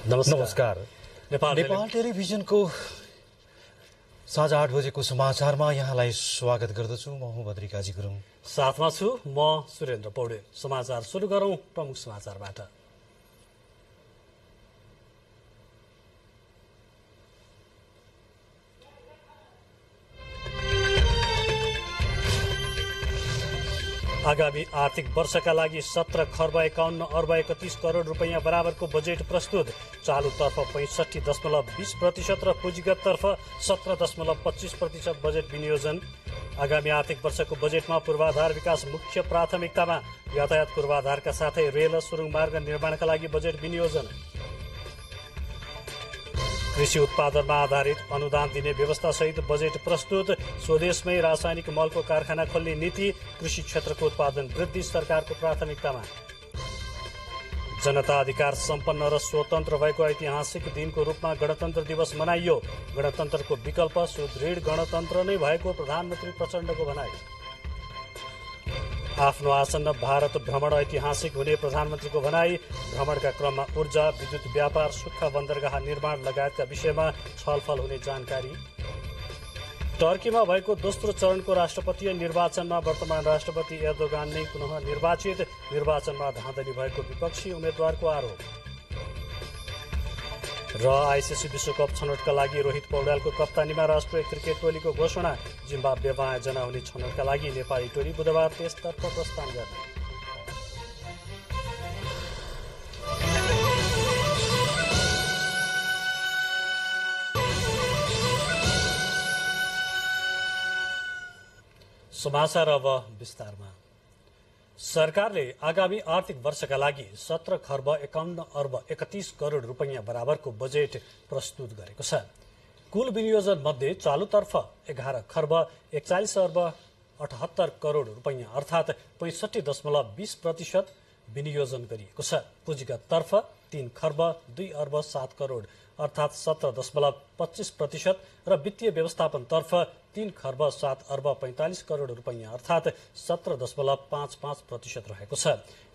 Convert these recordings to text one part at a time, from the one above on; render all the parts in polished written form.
नमस्कार। नेपाल टेलिभिजनको साँझ 8 बजेको समाचारमा यहाँलाई स्वागत गर्दछु। म हुँ बद्री काजी गुरुङ, साथमा छु म सुरेन्द्र पौडेल। समाचार सुरु गरौं प्रमुख समाचारबाट। आगामी आर्थिक वर्षका लागि 17 खर्ब 51 अर्ब 31 करोड रुपैयाँ बराबरको बजेट प्रस्तुत। चालुतर्फ 65.20% र पुँजीगततर्फ 17.25% बजेट विनियोजन। आगामी आर्थिक वर्षको बजेटमा पूर्वाधार विकास मुख्य प्राथमिकतामा। यातायात पूर्वाधारका साथै रेल र सुरुङ मार्ग निर्माणका लागि बजेट विनियोजन। कृषि उत्पादनमा आधारित अनुदान दिने व्यवस्था सहित बजेट प्रस्तुत। स्वदेशमै रासायनिक मलको कारखाना खोल्ने नीति। कृषि क्षेत्रको उत्पादन वृद्धि सरकारको प्राथमिकतामा। जनता अधिकार सम्पन्न र स्वतन्त्र भएको ऐतिहासिक दिनको रूपमा गणतन्त्र दिवस मनाइयो। गणतन्त्रको विकल्प सुदृढ गणतन्त्र नै भएको प्रधानमन्त्री प्रचण्डको भनाई। आफ्नो आसन्न भारत भ्रमण ऐतिहासिक हुने प्रधानमन्त्रीको भनाई। भ्रमणका क्रममा ऊर्जा, विद्युत व्यापार, सुक्खा बन्दरगाह निर्माण लगायतका विषयमा छलफल हुने जानकारी। टर्कीमा भएको दोस्रो चरणको राष्ट्रपतीय निर्वाचनमा वर्तमान राष्ट्रपति एर्दोगान नै पुनः निर्वाचित। निर्वाचनमा धाँधली भएको विपक्षी उम्मेद्वारको आरोप। र आइसिसी विश्वकप छनौटका लागि रोहित पौड्यालको कप्तानीमा राष्ट्रिय क्रिकेट टोलीको घोषणा। जिम्बाब्वेमा आयोजना हुने छनौटका लागि नेपाली टोली बुधबार त्यसतर्फ प्रस्थान गर्ने। समाचार अब विस्तारमा। सरकारले आगामी आर्थिक वर्षका लागि 17 खर्ब 51 अर्ब 31 करोड रुपैयाँ बराबरको बजेट प्रस्तुत गरेको छ। कुल विनियोजन मध्ये चालुतर्फ 11 खर्ब 41 अर्ब 78 करोड रुपैयाँ अर्थात् 65.20% विनियोजन गरिएको छ। पुँजीगततर्फ 3 खर्ब 2 अर्ब 7 करोड अर्थात् 17.25% र वित्तीय व्यवस्थापनतर्फ 3 खर्ब 7 अर्ब 45 करोड रुपैयाँ अर्थात् 17.55% रहेको छ।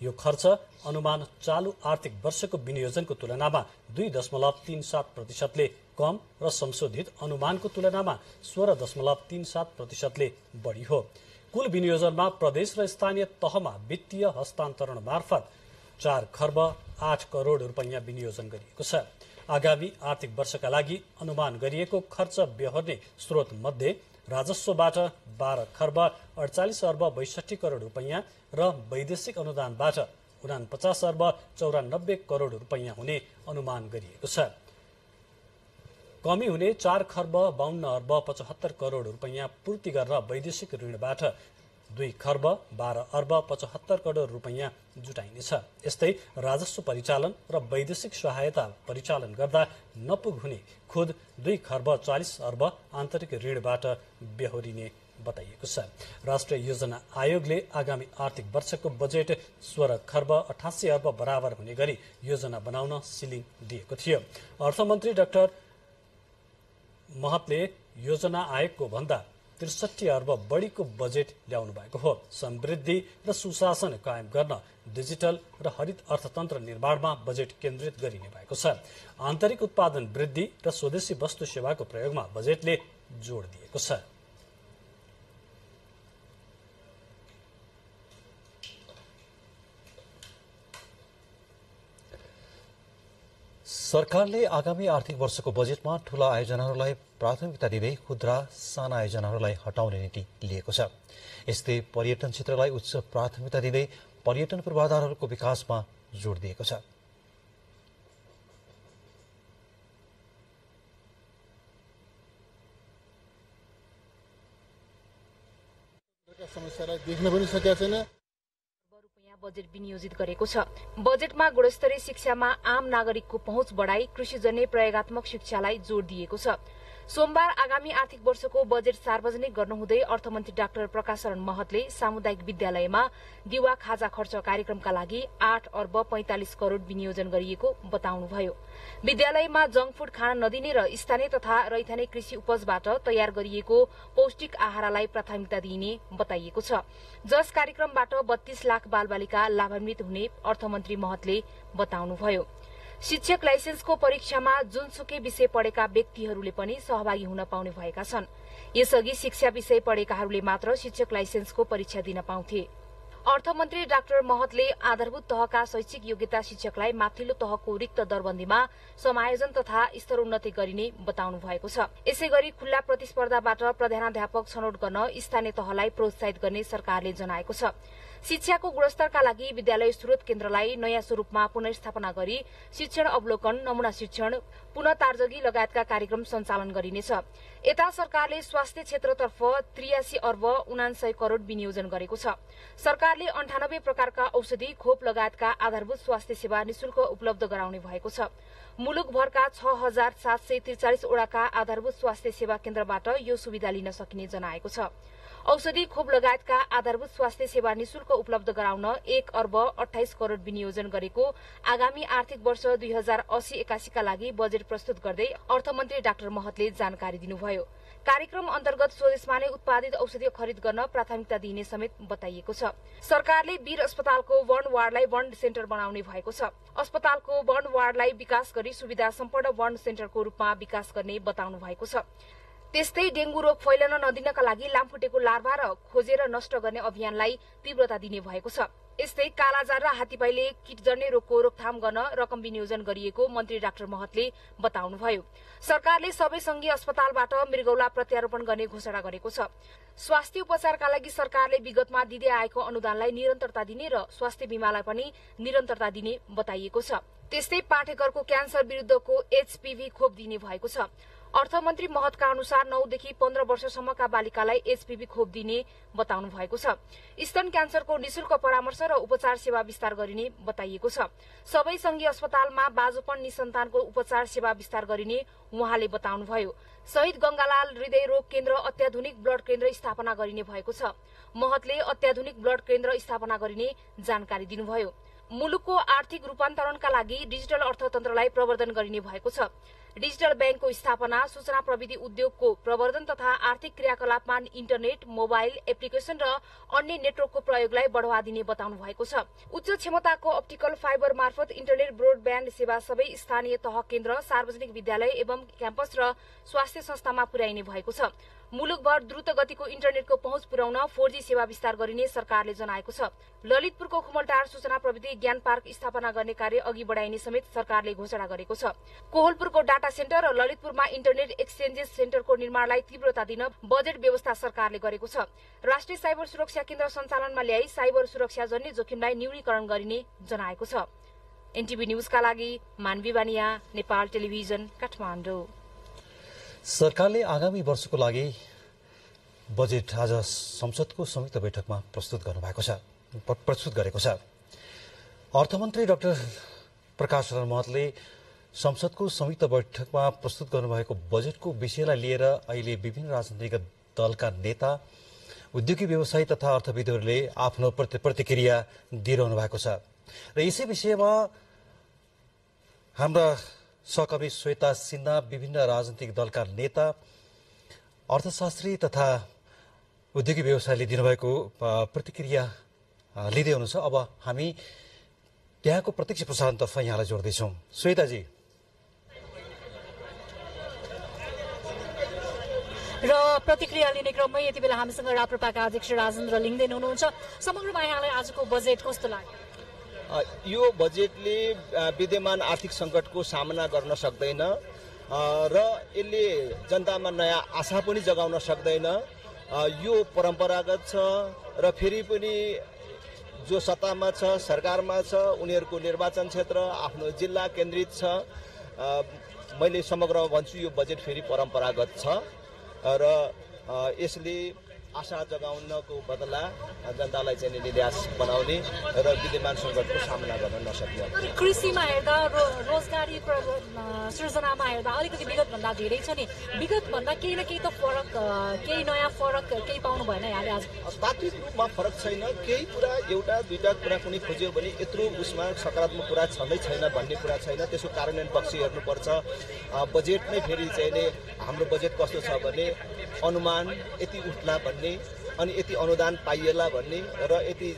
यो खर्च अनुमान चालु आर्थिक वर्षको विनियोजनको तुलनामा 2.37%ले कम र संशोधित अनुमानको तुलनामा 16.37%ले बढी हो। कुल विनियोजनमा प्रदेश र स्थानीय तहमा वित्तीय हस्तान्तरण मार्फत 4 खर्ब 8 करोड रुपैयाँ विनियोजन गरिएको छ। आगामी आर्थिक वर्षका लागि अनुमान गरिएको खर्च बेहोर्ने स्रोत मध्ये राजस्वबाट 12 खर्ब 48 अर्ब 62 करोड रुपैयाँ र वैदेशिक अनुदानबाट 49 अर्ब 94 करोड रुपैयाँ हुने अनुमान गरिएको छ। कमी हुने 4 खर्ब 52 अर्ब 75 करोड रुपैयाँ पूर्ति गर्न वैदेशिक ऋणबाट 2 खर्ब 12 अर्ब 75 करोड रुपैयाँ जुटाइनेछ। यस्तै राजस्व परिचालन र वैदेशिक सहायता परिचालन गर्दा नपुग हुने खुद 2 खर्ब 40 अर्ब आन्तरिक ऋणबाट बेहोरिने बताइएको छ। राष्ट्रिय योजना आयोगले आगामी आर्थिक वर्षको बजेट 16 खर्ब 88 अर्ब बराबर हुने गरी योजना बनाउन सिलिङ दिएको थियो। अर्थमन्त्री डाक्टर महतले योजना आयोगको भन्दा 63 अर्ब बढीको बजेट ल्याउनु भएको हो। समृद्धि र सुशासन कायम गर्न डिजिटल र हरित अर्थतन्त्र निर्माणमा बजेट केन्द्रित गरिने भएको छ। आन्तरिक उत्पादन वृद्धि र स्वदेशी वस्तु सेवाको प्रयोगमा बजेटले जोड दिएको छ। सरकारले आगामी आर्थिक वर्षको बजेटमा ठूला आयोजनाहरूलाई प्राथमिकता दिँदै खुद्रा साना आयोजनाहरूलाई हटाउने नीति लिएको छ। यस्तै पर्यटन क्षेत्रलाई उच्च प्राथमिकता दिँदै पर्यटन पूर्वाधारहरूको विकासमा जोड दिएको छ। समस्यालाई देख्न पनि सकेका छैन। बजेट विनियोजित गरेको छ। बजेटमा गुणस्तरीय शिक्षामा आम नागरिकको पहुँच बढाई, कृषिजन्य प्रयोगात्मक शिक्षालाई जोड दिएको छ। सोमबार आगामी आर्थिक वर्षको बजेट सार्वजनिक गर्नुहुँदै अर्थमन्त्री डाक्टर प्रकाश शरण महतले सामुदायिक विद्यालयमा दिवा खाजा खर्च कार्यक्रमका लागि 8 अर्ब 45 करोड़ विनियोजन गरिएको बताउनुभयो। विद्यालयमा जंक फूड खान नदिने र स्थानीय तथा रैथाने कृषि उपजबाट तयार गरिएको पौष्टिक आहारलाई प्राथमिकता दिइने बताइएको छ। जस कार्यक्रमबाट 32 लाख बालबालिका लाभान्वित हुने अर्थमन्त्री महतले बताउनुभयो। शिक्षक लाइसेन्सको परीक्षामा जुनसुकै विषय पढेका व्यक्तिहरूले पनि सहभागी हुन पाउने भएका छन्। यसअघि शिक्षा विषय पढेकाहरूले मात्र शिक्षक लाइसेन्सको परीक्षा दिन पाउँथे। अर्थमन्त्री डाक्टर महतले आधारभूत तहका शैक्षिक योग्यता शिक्षकलाई माथिल्लो तहको रिक्त दरबन्दीमा समायोजन तथा स्तरोन्नति गरिने बताउनु भएको छ। यसैगरी खुल्ला प्रतिस्पर्धाबाट प्रधानाध्यापक छनौट गर्न स्थानीय तहलाई प्रोत्साहित गर्ने सरकारले जनाएको छ। शिक्षाको गुणस्तरका लागि विद्यालय स्रोत केन्द्रलाई नयाँ स्वरूपमा पुनर्स्थापना गरी शिक्षण अवलोकन, नमूना शिक्षण, पुनः तार्जगी लगायतका कार्यक्रम सञ्चालन गरिनेछ। यता सरकारले स्वास्थ्य क्षेत्रतर्फ 83 अर्ब 79 करोड़ विनियोजन गरेको छ। सरकारले 98 प्रकारका औषधि, खोप लगायतका आधारभूत स्वास्थ्य सेवा निशुल्क उपलब्ध गराउने भएको छ। मुलुकभरका 6743 वडाका आधारभूत स्वास्थ्य सेवा केन्द्रबाट यो सुविधा लिन सकिने जनाएको छ। औषधि, खोप लगायतका आधारभूत स्वास्थ्य सेवा निशुल्क उपलब्ध गराउन 1 अर्ब 28 करोड़ विनियोजन गरेको आगामी आर्थिक वर्ष 2080-81 का लागि बजेट प्रस्तुत गर्दै अर्थमन्त्री डाक्टर महतले जानकारी दिनुभयो। कार्यक्रम अन्तर्गत स्वदेशमा नै उत्पादित औषधि खरिद गर्न प्राथमिकता दिइने समेत बताइएको छ। सरकारले वीर अस्पतालको बर्न वार्डलाई बर्न सेन्टर बनाउने भएको छ। अस्पतालको बर्न वार्डलाई विकास गरी सुविधा सम्पन्न बर्न सेन्टरको रूपमा विकास गर्ने बताउनु भएको छ। त्यस्तै डेंगू रोग फैलन नदिनका लागि लामखुट्टेको लार्भा र खोजेर नष्ट गर्ने अभियानलाई तीव्रता दिने भएको छ। यस्तै कालाजार र हात्तीपाइले कीटजन्य रोगको रोकथाम गर्न रकम विनियोजन गरिएको मन्त्री डाक्टर महतले बताउनुभयो। सरकारले सबै संघीय अस्पतालबाट मृगौला प्रत्यारोपण गर्ने घोषणा गरेको छ। स्वास्थ्य उपचारका लागि सरकारले विगतमा दिँदै आएको अनुदानलाई निरन्तरता दिने र स्वास्थ्य बीमालाई पनि निरन्तरता दिने बताइएको छ। त्यस्तै पाठेघरको क्यान्सर विरुद्धको HPV खोप दिने भएको छ। अर्थमन्त्री महतका अनुसार 9 देखि 15 वर्षसम्मका बालिकालाई HPV खोप दिने बताउनु भएको छ। स्तन क्यान्सरको निशुल्क परामर्श र उपचार सेवा विस्तार गरिने बताइएको छ। सबै संघीय अस्पतालमा बाजुपन निसन्तानको उपचार सेवा विस्तार गरिने उहाँले बताउनुभयो। शहीद गंगालाल हृदय रोग केन्द्र अत्याधुनिक ब्लड केन्द्र स्थापना गरिने भएको छ। महतले अत्याधुनिक ब्लड केन्द्र स्थापना गरिने जानकारी दिनुभयो। मुलुकको आर्थिक रूपान्तरणका लागि डिजिटल अर्थतन्त्रलाई प्रवर्धन गरिने भएको छ। डिजिटल बैंकको स्थापना, सूचना प्रविधि उद्योगको प्रवर्धन तथा आर्थिक क्रियाकलापमा इन्टरनेट, मोबाइल एप्लिकेशन र अन्य नेटवर्कको प्रयोगलाई बढ़ावा दिने बताउनु भएको छ। उच्च क्षमताको अप्टिकल फाइबर मार्फत इन्टरनेट ब्रोडब्याण्ड सेवा सबै स्थानीय तह केन्द्र, सार्वजनिक विद्यालय एवं क्याम्पस र स्वास्थ्य संस्थामा पुर्याइने भएको छ। मुलुकभर द्रुत गतिको इन्टरनेटको पहुँच पुर्याउन 4G सेवा विस्तार गरिने सरकारले जनाएको छ। ललितपुरको खुमलटार सूचना प्रविधि ज्ञान पार्क स्थापना गर्ने कार्य अघि बढ़ाइने समेत सरकारले घोषणा गरेको छ। कोहलपुरको डाटा सेन्टर र ललितपुरमा इन्टरनेट एक्सचेन्जेस सेन्टरको निर्माणलाई तीव्रता दिन बजेट व्यवस्था सरकारले गरेको छ। राष्ट्रिय साइबर सुरक्षा केन्द्र सञ्चालनमा ल्याई साइबर सुरक्षा जन्य जोखिमलाई न्यूनीकरण गरिने जनाएको छ। एनटिभी न्यूजका लागि मानवी बानिया, नेपाल टेलिभिजन, काठमाडौँ। सरकारले आगामी वर्षको लागि बजेट आज संसदको संयुक्त बैठकमा प्रस्तुत गरेको छ। अर्थमन्त्री डाक्टर प्रकाश शरण महतले संसदको संयुक्त बैठकमा प्रस्तुत गर्नुभएको बजेटको विषयलाई लिएर अहिले विभिन्न राजनीतिक दलका नेता, उद्योगी व्यवसायी तथा अर्थविदहरूले आफ्नो प्रतिक्रिया दिइरहनु भएको छ र यसै विषयमा हाम्रा सहकर्मी श्वेता सिन्हा विभिन्न राजनीतिक दलका नेता, अर्थशास्त्री तथा उद्योगी व्यवसायले दिनुभएको प्रतिक्रिया लिँदै हुनुहुन्छ। अब हामी त्यहाँको प्रत्यक्ष प्रसारणतर्फ यहाँलाई जोड्दैछौँ। श्वेताजी, र प्रतिक्रिया लिने क्रममा यति बेला हामीसँग राप्रपाका अध्यक्ष राजेन्द्र लिङ्गदेन हुनुहुन्छ। समग्रमा यहाँलाई आजको बजेट कस्तो लाग्यो? यो बजेटले विद्यमान आर्थिक संकटको सामना गर्न सक्दैन र यसले जनतामा नयाँ आशा पनि जगाउन सक्दैन। यो परम्परागत छ र फेरि पनि जो सत्तामा छ, सरकारमा छ, उनीहरूको निर्वाचन क्षेत्र आफ्नो जिल्ला केन्द्रित छ। मैले समग्रमा भन्छु यो बजेट फेरि परम्परागत छ र यसले आशा जगाउनको बदला जनतालाई चाहिँ निराश बनाउने र विद्यमान संकटको सामना गर्न नसक्ने। कृषिमा हेर्दा, रोजगारी सृजनामा हेर्दा अलिकति विगतभन्दा धेरै छ नि। विगतभन्दा केही न केही त फरक, केही नयाँ फरक केही पाउनु भएन यहाँले आज? तात्विक रूपमा फरक छैन। केही कुरा एउटा दुईटा कुरा कुनै खोज्यो भने यत्रो उसमा सकारात्मक कुरा छँदै छैन भन्ने कुरा छैन। त्यसको कार्यान्वयन पक्ष हेर्नुपर्छ। बजेट नै फेरि चाहिँ हाम्रो बजेट कस्तो छ भने अनुमान यति उठ्ला भन्ने अनि यति अनुदान पाइएला भन्ने र यति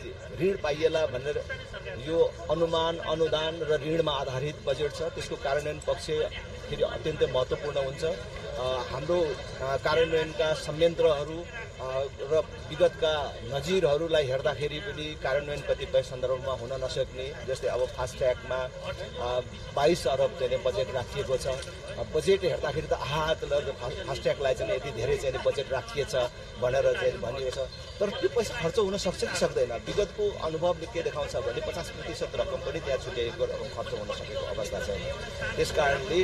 ऋण पाइएला भनेर यो अनुमान अनुदान र ऋणमा आधारित बजेट छ। त्यसको कार्यान्वयन पक्ष फेरि अत्यन्तै महत्त्वपूर्ण हुन्छ। हाम्रो कार्यान्वयनका संयन्त्रहरू र विगतका नजिरहरूलाई हेर्दाखेरि पनि कार्यान्वयन कतिपय सन्दर्भमा हुन नसक्ने, जस्तै अब फास्ट ट्र्याकमा 22 अरब चाहिँ बजेट राखिएको छ। बजेट हेर्दाखेरि त फास्ट ट्र्याकलाई चाहिँ यति धेरै चाहिँ बजेट राखिएछ भनेर चाहिँ भनिएको छ, तर त्यो पैसा खर्च हुन सक्छ कि सक्दैन? विगतको अनुभवले के देखाउँछ भने 50% रकम पनि त्यहाँ छुट्याएको रकम खर्च हुन सकेको अवस्था छैन। त्यस कारणले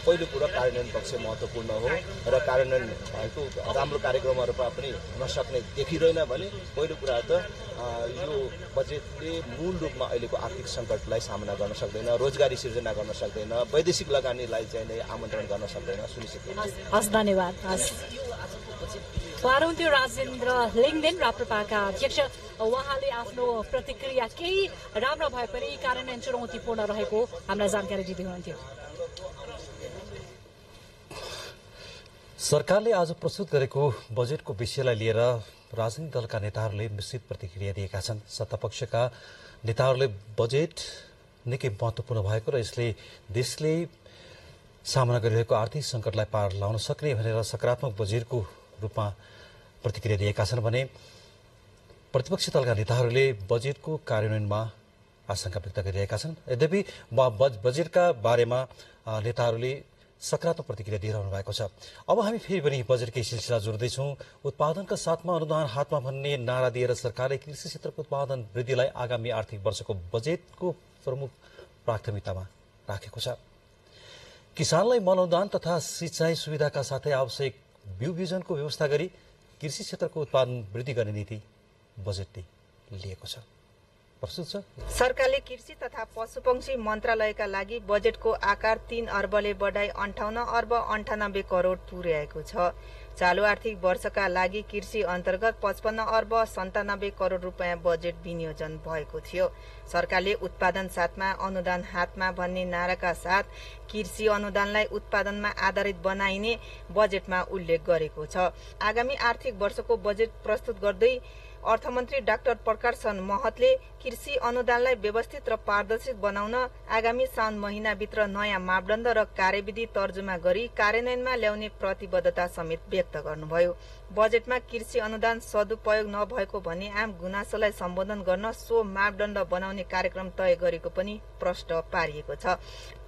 पहिलो कुरो कार्यान्वयन पक्ष महत्त्वपूर्ण हो र कार्यान्वयन भएको राम्रो कार्यक्रमहरूमा पनि हुन सक्ने देखिँदैन भने पहिलो कुरा त यो बजेटले मूल रूपमा अहिलेको आर्थिक सङ्कटलाई सामना गर्न सक्दैन, रोजगारी सिर्जना गर्न सक्दैन, वैदेशिक लगानीलाई चाहिँ आमन्त्रण गर्न सक्दैन, सुनिश्चित हुन्छ। हस्, धन्यवाद। हस्, हुनुहुन्थ्यो राजेन्द्र लिङदेन, राप्रपाका अध्यक्ष। उहाँले आफ्नो प्रतिक्रिया केही राम्रो भए पनि कार्यान्वयन चुनौतीपूर्ण रहेको हामीलाई जानकारी दिँदै हुनुहुन्थ्यो। सरकारले आज प्रस्तुत गरेको बजेटको विषयलाई लिएर राजनीतिक दलका नेताहरूले मिश्रित प्रतिक्रिया दिएका छन्। सत्तापक्षका नेताहरूले बजेट निकै महत्त्वपूर्ण भएको र यसले देशले सामना गरिरहेको आर्थिक सङ्कटलाई पार लाउन सक्ने भनेर सकारात्मक बजेटको रूपमा प्रतिक्रिया दिएका छन् भने प्रतिपक्षी दलका नेताहरूले बजेटको कार्यान्वयनमा आशंका व्यक्त गरिरहेका छन्। यद्यपि बजेटका बारेमा नेताहरूले सकारात्मक प्रतिक्रिया दिइरहनु भएको छ। अब हामी फेरि पनि बजेटकै सिलसिला जोड्दैछौँ। उत्पादनका साथमा अनुदान हातमा भन्ने नारा दिएर सरकारले कृषि क्षेत्रको उत्पादन वृद्धिलाई आगामी आर्थिक वर्षको बजेटको प्रमुख प्राथमिकतामा राखेको छ। किसानलाई मल अनुदान तथा सिंचाइ सुविधाका साथै आवश्यक बिउ बिजनको व्यवस्था गरी कृषि क्षेत्रको उत्पादन वृद्धि गर्ने नीति बजेटले लिएको छ। सरकारले कृषि तथा पशुपक्षी मन्त्रालयका लागि बजेटको आकार 3 अर्बले बढाई 58 अर्ब 98 करोड पुर्याएको छ। चालू आर्थिक वर्षका लागि कृषि अन्तर्गत 55 अर्ब 97 करोड रुपियाँ बजेट विनियोजन भएको थियो। सरकारले उत्पादन साथमा अनुदान हातमा भन्ने नाराका साथ कृषि अनुदानलाई उत्पादनमा आधारित बनाइने बजेटमा उल्लेख गरेको छ। आगामी आर्थिक वर्षको बजेट प्रस्तुत गर्दै अर्थमन्त्री डाक्टर प्रकाशन महतले कृषि अनुदानलाई व्यवस्थित र पारदर्शी बनाउन आगामी साउन महिनाभित्र नयाँ मापदण्ड र कार्यविधि तर्जुमा गरी कार्यान्वयनमा ल्याउने प्रतिबद्धता समेत व्यक्त गर्नुभयो। बजेटमा कृषि अनुदान सदुपयोग नभएको भन्ने आम गुनासोलाई सम्बोधन गर्न सो मापदण्ड बनाउने कार्यक्रम तय गरेको पनि प्रष्ट पारिएको छ।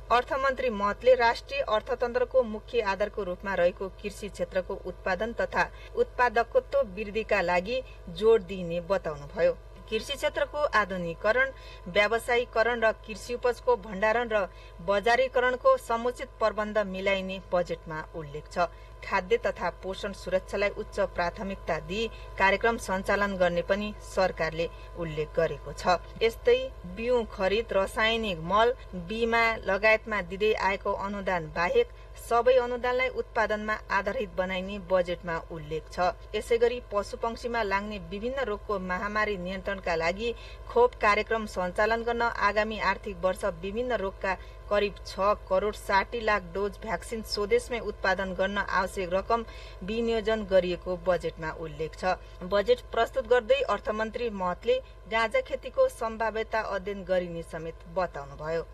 अर्थमन्त्री महतले राष्ट्रिय अर्थतन्त्रको मुख्य आधारको रूपमा रहेको कृषि क्षेत्रको उत्पादन तथा उत्पादकत्व वृद्धिका लागि जोड दिइने बताउनुभयो। कृषि क्षेत्रको आधुनिकीकरण, व्यावसायीकरण र कृषि उपजको भण्डारण र बजारीकरणको समुचित प्रबन्ध मिलाइने बजेटमा उल्लेख छ। खाद्य तथा पोषण सुरक्षालाई उच्च प्राथमिकता दिई कार्यक्रम सञ्चालन गर्ने पनि सरकारले उल्लेख गरेको छ। यस्तै बिउ खरिद, रासायनिक मल, बीमा लगायतमा दिँदै आएको अनुदान बाहेक सबै अनुदानलाई उत्पादनमा आधारित बनाइने बजेटमा उल्लेख छ। यसैगरी पशुपक्षीमा लाग्ने विभिन्न रोगको महामारी नियन्त्रणका लागि खोप कार्यक्रम सञ्चालन गर्न आगामी आर्थिक वर्ष विभिन्न रोगका करिब 6 करोड 60 लाख डोज भ्याक्सिन स्वदेशमै उत्पादन गर्न आवश्यक रकम विनियोजन गरिएको बजेटमा उल्लेख छ। बजेट प्रस्तुत गर्दै अर्थमन्त्री महतले गाँजा खेतीको सम्भाव्यता अध्ययन गरिने समेत बताउनुभयो।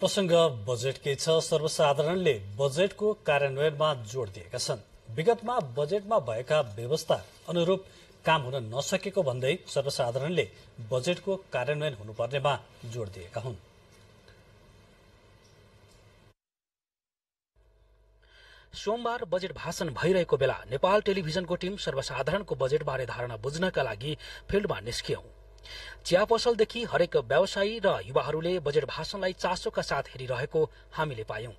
प्रसंग बजेटकै छ। सर्वसाधारणले बजेटको कार्यान्वयनमा जोड दिएका छन्। विगतमा बजेटमा भएका व्यवस्था अनुरूप काम हुन नसकेको भन्दै सर्वसाधारणले बजेटको कार्यान्वयन हुनुपर्नेमा जोड दिएका हुन्। सोमबार बजेट भाषण भइरहेको बेला नेपाल टेलिभिजनको टिम सर्वसाधारणको बजेटबारे धारणा बुझ्नका लागि फिल्डमा निस्कियौं। चिया पसलदेखि हरेक व्यवसायी र युवाहरूले बजेट भाषणलाई चासोका साथ हेरिरहेको हामीले पायौं।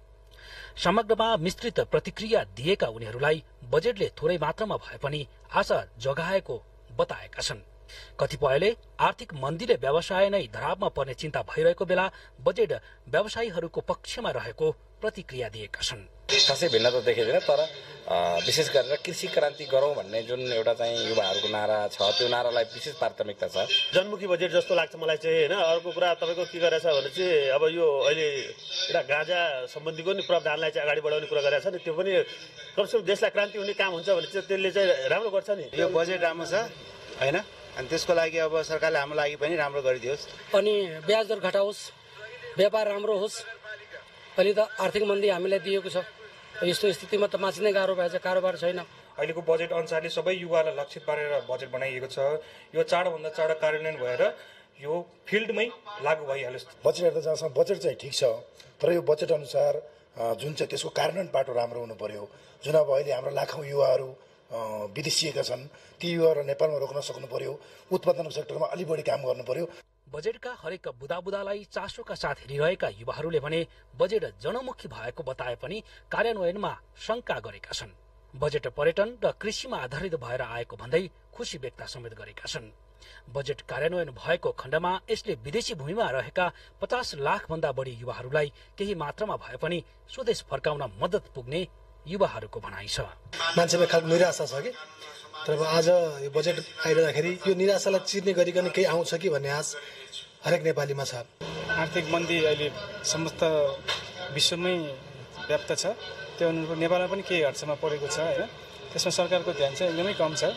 समग्रमा मिश्रित प्रतिक्रिया दिएका उनीहरूलाई बजेटले थोरै मात्रामा भए पनि आशा जगाएको बताएका छन्। कतिपयले आर्थिक मन्दीले व्यवसाय नै धरापमा पर्ने चिन्ता भइरहेको बेला बजेट व्यवसायीहरूको पक्षमा रहेको प्रतिक्रिया दिएका छन्। खासै भिन्नता देखिँदैन, तर विशेष गरेर कृषि क्रान्ति गरौँ भन्ने जुन एउटा चाहिँ युवाहरूको नारा छ त्यो नारालाई विशेष प्राथमिकता छ। जनमुखी बजेट जस्तो लाग्छ मलाई चाहिँ होइन। अर्को कुरा तपाईँको के गरेछ भने चाहिँ अब यो अहिले एउटा गाँजा सम्बन्धीको नि प्रावधानलाई चाहिँ अगाडि बढाउने कुरा गरेछ नि, त्यो पनि कमसेकम देशलाई क्रान्ति हुने काम हुन्छ भने चाहिँ त्यसले चाहिँ राम्रो गर्छ नि। यो बजेट राम्रो छ होइन, अनि त्यसको लागि अब सरकारले हाम्रो लागि पनि राम्रो गरिदियोस् अनि ब्याज दर घटाओस्, व्यापार राम्रो होस्। अहिले त आर्थिक मन्दी हामीलाई दिएको छ, यस्तो स्थितिमा त मासिनै गाह्रो भएछ, कारोबार छैन। अहिलेको बजेट अनुसारले सबै युवालाई लक्षित पारेर बजेट बनाइएको छ। यो चाँडोभन्दा चाँडो कार्यान्वयन भएर यो फिल्डमै लागू भइहालोस्। बजेट हेर्दा जहाँसम्म बजेट चाहिँ ठिक छ, तर यो बजेट अनुसार जुन चाहिँ त्यसको कार्यान्वयन बाटो राम्रो हुनु पर्यो। जुन अब अहिले हाम्रो लाखौँ युवाहरू विदेशिएका छन्, ती युवाहरू नेपालमा रोक्न सक्नु पर्यो। उत्पादन सेक्टरमा अलि बढी काम गर्नु पर्यो। बजेटका हरेक बुदाबुदालाई चासोका साथ हेरिरहेका युवाहरूले भने बजेट जनमुखी भएको बताए पनि कार्यान्वयनमा शंका गरेका छन्। बजेट पर्यटन र कृषिमा आधारित भएर आएको भन्दै खुशी व्यक्त समेत गरेका छन्। बजेट कार्यान्वयन भएको खण्डमा यसले विदेशी भूमिमा रहेका 50 लाख भन्दा बढी युवाहरूलाई केही मात्रामा भए पनि स्वदेश फर्काउन मद्दत पुग्ने युवाहरूको भनाइ छ। मान्छेमा खालको निराशा छ कि, तर आज यो बजेट आइरहँदाखेरि यो निराशालाई चिर्ने गरिकन केही आउँछ कि भन्ने आश हरेक नेपालीमा छ। आर्थिक मन्दी अहिले समस्त विश्वमै व्याप्त छ, त्यो अनुरूप नेपालमा पनि केही हदसम्म परेको छ होइन। त्यसमा सरकारको ध्यान चाहिँ एकदमै कम छ।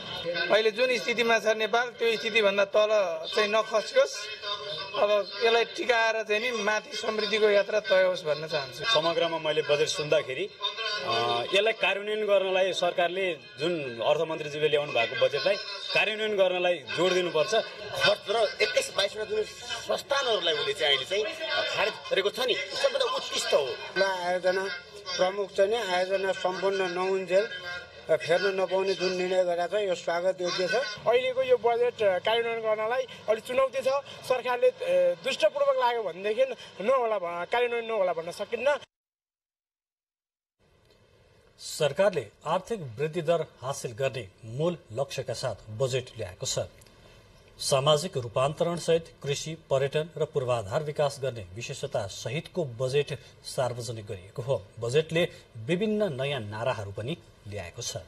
अहिले जुन स्थितिमा छ नेपाल, त्यो स्थितिभन्दा तल चाहिँ नखसियोस्। अब यसलाई टिकाएर चाहिँ नि माथि समृद्धिको यात्रा तय होस् भन्न चाहन्छु। समग्रमा मैले बजेट सुन्दाखेरि यसलाई कार्यान्वयन गर्नलाई सरकारले जुन अर्थमन्त्रीज्यूले ल्याउनु भएको बजेटलाई कार्यान्वयन गर्नलाई जोड दिनुपर्छ। खर्च र 21-22 जुन संस्थानहरूलाई उसले चाहिँ अहिले चाहिँ खारेज गरेको छ नि, सबभन्दा उत्कृष्ट हो। आयोजना प्रमुख चाहिँ नि आयोजना सम्पन्न नहुन्जेल फेर्न नपाउने जुन निर्णय गरेको छ यो स्वागत योग्य छ। अहिलेको यो बजेट कार्यान्वयन गर्नलाई अलिक चुनौती छ। सरकारले दुष्टपूर्वक लाग्यो भनेदेखि नहोला, कार्यान्वयन नहोला भन्न सकिन्न। सरकारले आर्थिक वृद्धि दर हासिल गर्ने मूल लक्ष्यका साथ बजेट ल्याएको छ। सामाजिक रूपान्तरण सहित कृषि, पर्यटन र पूर्वाधार विकास गर्ने विशेषता सहितको बजेट सार्वजनिक गरिएको हो। बजेटले विभिन्न नयाँ नाराहरू पनि ल्याएको छ।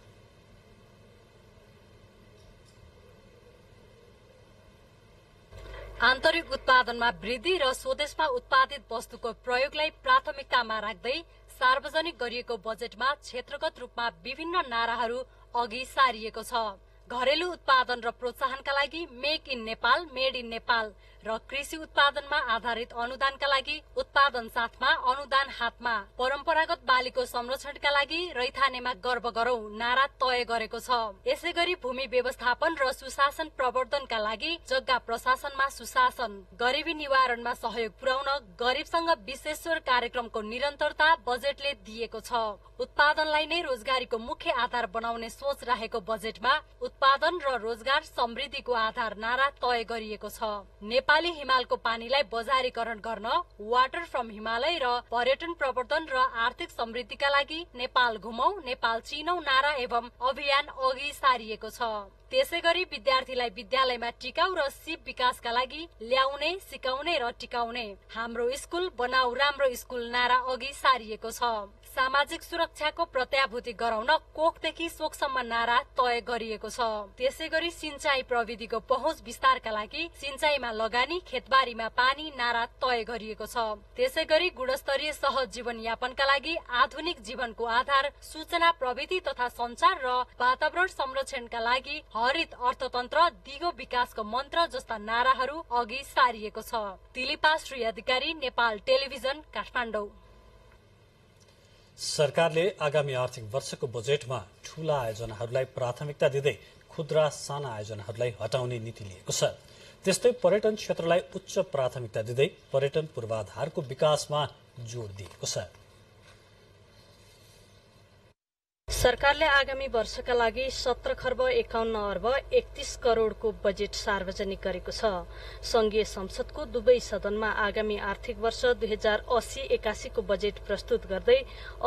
आन्तरिक उत्पादनमा वृद्धि र स्वदेशमा उत्पादित वस्तुको प्रयोगलाई प्राथमिकतामा राख्दै सार्वजनिक गरिएको बजेटमा क्षेत्रगत रूपमा विभिन्न नाराहरू अघि सारिएको छ। घरेलु उत्पादन र प्रोत्साहनका लागि make in Nepal, made in Nepal र कृषि उत्पादनमा आधारित अनुदानका लागि उत्पादन साथमा अनुदान हातमा, परम्परागत बालीको संरक्षणका लागि रैथानेमा गर्व गरौं नारा तय गरेको छ। यसै गरी भूमि व्यवस्थापन र सुशासन प्रवर्धनका लागि जग्गा प्रशासनमा सुशासन, गरिबी निवारणमा सहयोग पुर्याउन गरिबसँग विशेषवर कार्यक्रमको निरन्तरता बजेटले दिएको छ। उत्पादनलाई नै रोजगारीको मुख्य आधार बनाउने सोच राखेको बजेटमा उत्पादन र रोजगार समृद्धिको आधार नारा तय गरिएको छ। नेपाली हिमालको पानीलाई बजारीकरण गर्न, वाटर फ्रम हिमालय र पर्यटन प्रवर्धन र आर्थिक समृद्धिका लागि नेपाल घुमौ, नेपाल चिनौ नारा एवं अभियान अघि सारिएको छ। त्यसै गरी विद्यार्थीलाई विद्यालयमा टिकाउ र सिप विकासका लागि ल्याउने, सिकाउने र टिकाउने, हाम्रो स्कुल बनाऊ राम्रो स्कुल नारा अघि सारिएको छ। सामाजिक सुरक्षाको प्रत्याभूति गराउन कोखदेखि सोकसम्म नारा तय गरिएको छ। त्यसै गरी सिंचाई प्रविधिको पहुँच विस्तारका लागि सिंचाईमा लगानी, खेतबारीमा पानी नारा तय गरिएको छ। त्यसै गरी गुणस्तरीय सहज जीवनयापनका लागि आधुनिक जीवनको आधार सूचना प्रविधि तथा संचार र वातावरण संरक्षणका लागि हरित अर्थतन्त्र, दिगो विकासको मन्त्र जस्ता नाराहरू अघि सारिएको छ। दिलीपा श्री अधिकारी, नेपाल टेलिभिजन, काठमाडौँ। सरकारले आगामी आर्थिक वर्षको बजेटमा ठूला आयोजनाहरूलाई प्राथमिकता दिँदै खुद्रा साना आयोजनाहरूलाई हटाउने नीति लिएको छ। त्यस्तै पर्यटन क्षेत्रलाई उच्च प्राथमिकता दिँदै पर्यटन पूर्वाधारको विकासमा जोड दिएको छ। सरकारले आगामी वर्षका लागि 17 खर्ब 51 अर्ब 31 करोड़को बजेट सार्वजनिक गरेको छ। संघीय संसदको दुवै सदनमा आगामी आर्थिक वर्ष 2080-81 को बजेट प्रस्तुत गर्दै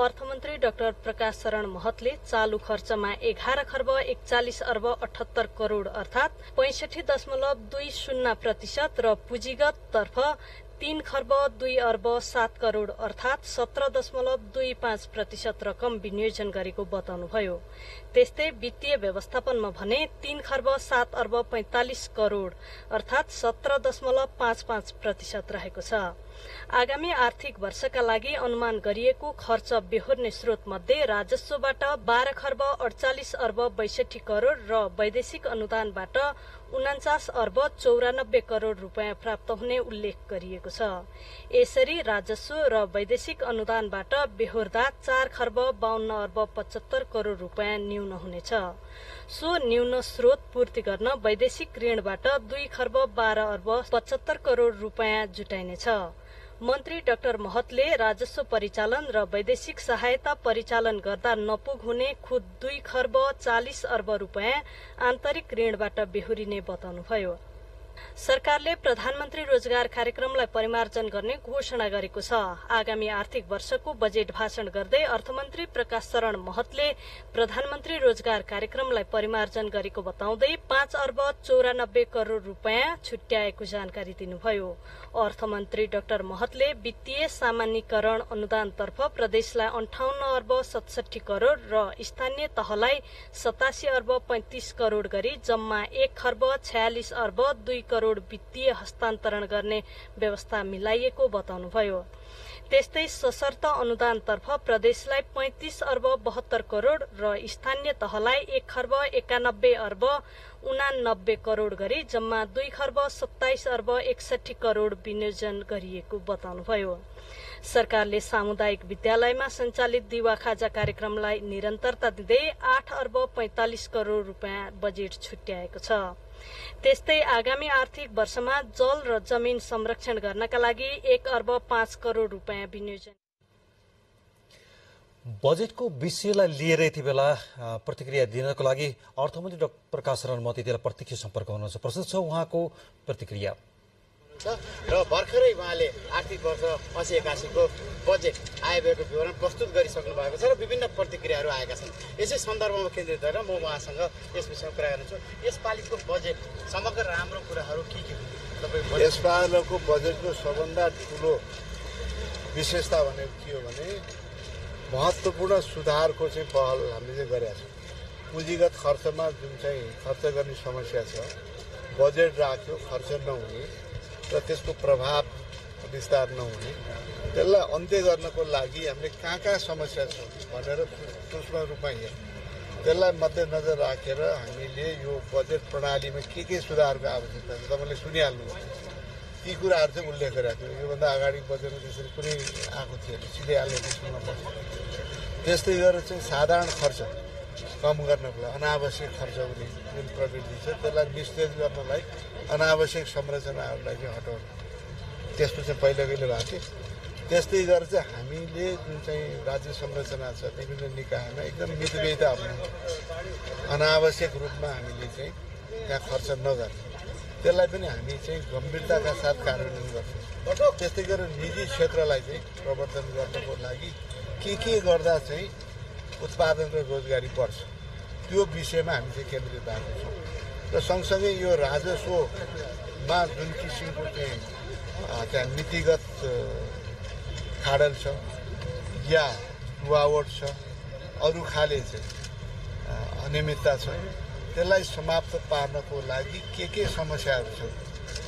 अर्थमन्त्री डाक्टर प्रकाश शरण महतले चालू खर्चमा 11 खर्ब 41 अर्ब 78 करोड़ अर्थात 65.20% र पुँजीगत तर्फ 3 खर्ब 2 अर्ब 7 करोड़ अर्थात 17.25% रकम विनियोजन गरेको बताउनुभयो। त्यस्तै वित्तीय व्यवस्थापनमा भने 3 खर्ब 7 अर्ब 45 करोड़ अर्थात 17.55% रहेको छ। आगामी आर्थिक वर्षका लागि अनुमान गरिएको खर्च बेहोर्ने स्रोत मध्ये राजस्वबाट 12 खर्ब 48 अर्ब 62 करोड़ र वैदेशिक अनुदानबाट 49 अर्ब 94 करोड़ रुपियाँ प्राप्त हुने उल्लेख गरिएको छ। यसरी राजस्व र वैदेशिक अनुदानबाट बेहोर्दा 4 खर्ब 52 अर्ब 75 करोड़ रुपियाँ न्यून हुनेछ। सो न्यून स्रोत पूर्ति गर्न वैदेशिक ऋणबाट 2 खर्ब 12 अर्ब 75 करोड़ रुपियाँ जुटाइनेछ। मन्त्री डाक्टर महतले राजस्व परिचालन र वैदेशिक सहायता परिचालन गर्दा नपुग हुने खुद 2 खर्ब 40 अर्ब रुपियाँ आन्तरिक ऋणबाट बेहोरिने बताउनुभयो। सरकारले प्रधानमन्त्री रोजगार कार्यक्रमलाई परिमार्जन गर्ने घोषणा गरेको छ। आगामी आर्थिक वर्षको बजेट भाषण गर्दै अर्थमन्त्री प्रकाश शरण महतले प्रधानमन्त्री रोजगार कार्यक्रमलाई परिमार्जन गरेको बताउँदै 5 अर्ब 94 करोड़ रुपियाँ छुट्याएको जानकारी दिनुभयो। अर्थमन्त्री डाक्टर महतले वित्तीय सामान्यीकरण अनुदानतर्फ प्रदेशलाई 58 अर्ब 67 करोड़ र स्थानीय तहलाई 87 अर्ब 35 करोड़ गरी जम्मा 1 खर्ब 46 अर्ब 2 करोड़ वित्तीय हस्तान्तरण गर्ने व्यवस्था मिलाइएको बताउनुभयो। त्यस्तै सशर्त अनुदानतर्फ प्रदेशलाई 35 अर्ब 72 करोड़ र स्थानीय तहलाई 1 खर्ब 91 अर्ब 89 करोड़ गरी जम्मा 2 खर्ब 27 अर्ब 61 करोड़ विनियोजन गरिएको बताउनुभयो। सरकारले सामुदायिक विद्यालयमा सञ्चालित दिवा खाजा कार्यक्रमलाई निरन्तरता दिँदै 8 अर्ब 45 करोड़ रुपियाँ बजेट छुट्याएको छ। त्यस्तै आगामी आर्थिक वर्षमा जल र जमिन संरक्षण गर्नका लागि 1 अर्ब 5 करोड़ रुपियाँ विनियोजन। बजेटको विषयलाई लिएर यति बेला प्रतिक्रिया दिनको लागि अर्थमन्त्री डाक्टर प्रकाश शरण महत यति बेला प्रत्यक्ष सम्पर्क हुनुहुन्छ। प्रस्तुत छ उहाँको प्रतिक्रिया। र भर्खरै उहाँले आर्थिक वर्ष 80-81 को बजेट आयव्ययको विवरण प्रस्तुत गरिसक्नु भएको छ र विभिन्न प्रतिक्रियाहरू आएका छन्। यसै सन्दर्भमा केन्द्रित गरेर म उहाँसँग यस विषयमा कुरा गर्छु। यसपालिको बजेट समग्र राम्रो कुराहरू के हुन्? यसपालिको बजेटको सबभन्दा ठुलो विशेषता भनेको के हो भने महत्त्वपूर्ण सुधारको चाहिँ पहल हामीले गरेका छौँ। पुँजीगत खर्चमा जुन चाहिँ खर्च गर्ने समस्या छ, बजेट राख्यो खर्च नहुने र त्यसको प्रभाव विस्तार नहुने, त्यसलाई अन्त्य गर्नको लागि हामीले कहाँ समस्या छ भनेर सूक्ष्म रूपमा हेर्छौँ। त्यसलाई मध्यनजर राखेर हामीले यो बजेट प्रणालीमा के सुधारको आवश्यकता छ तपाईँले सुनिहाल्नुहुन्छ। ती कुराहरू चाहिँ उल्लेख गरेको थियो। योभन्दा अगाडि बजेटमा त्यसरी कुनै आएको थिएन, सिधै हालेको सुन्नुपर्छ। त्यस्तै गरेर चाहिँ साधारण खर्च कम गर्नको लागि अनावश्यक खर्च हुने जुन प्रवृत्ति छ त्यसलाई निस्तेज गर्नलाई अनावश्यक संरचनाहरूलाई चाहिँ हटाउनु, त्यस्तो चाहिँ पहिलेकैले भएको थियो। त्यस्तै गरेर चाहिँ हामीले जुन चाहिँ राज्य संरचना छ विभिन्न निकायमा एकदम मितव्ययिता अप्नाउनु, अनावश्यक रूपमा हामीले चाहिँ त्यहाँ खर्च नगर्ने, त्यसलाई पनि हामी चाहिँ गम्भीरताका साथ कार्यान्वयन गर्छौँ। त्यस्तै गरेर निजी क्षेत्रलाई चाहिँ प्रवर्धन गर्नको लागि के गर्दा चाहिँ उत्पादन र रोजगारी बढ्छ त्यो विषयमा हामी चाहिँ केन्द्रित भएको छौँ। र सँगसँगै यो राजस्वमा जुन किसिमको चाहिँ त्यहाँ नीतिगत खाडल छ या रुवावट छ, अरू खाले चाहिँ अनियमितता छ, त्यसलाई समाप्त पार्नको लागि के समस्याहरू छ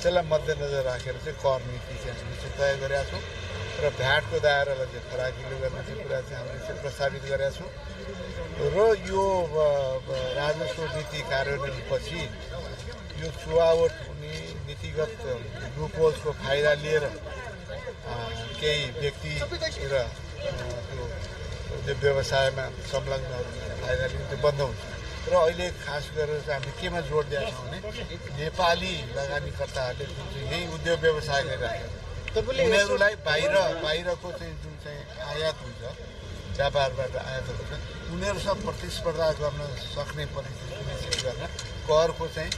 त्यसलाई मध्यनजर राखेर चाहिँ कर नीति चाहिँ हामीले चाहिँ तय गरेका छौँ र भ्याटको दायरालाई चाहिँ फराकिलो गर्ने चाहिँ कुरा चाहिँ हामीले चाहिँ प्रस्तावित गरेका छौँ। र यो राजस्व नीति कार्यान्वयनपछि यो छुवावट हुने नीतिगत लुपहोल्सको फाइदा लिएर केही व्यक्ति र त्यो व्यवसायमा संलग्नहरू फाइदा लिने त्यो बन्द हुन्छ। र अहिले खास गरेर चाहिँ हामीले केमा जोड दिएका छौँ भने नेपाली लगानीकर्ताहरूले जुन चाहिँ यही उद्योग व्यवसाय गरिरहेका उनीहरूलाई बाहिरको चाहिँ जुन चाहिँ आयात हुन्छ, व्यापारबाट आयात हुन्छ, उनीहरूसँग प्रतिस्पर्धा गर्न सक्ने परिस्थिति सुनिश्चित गर्न करको चाहिँ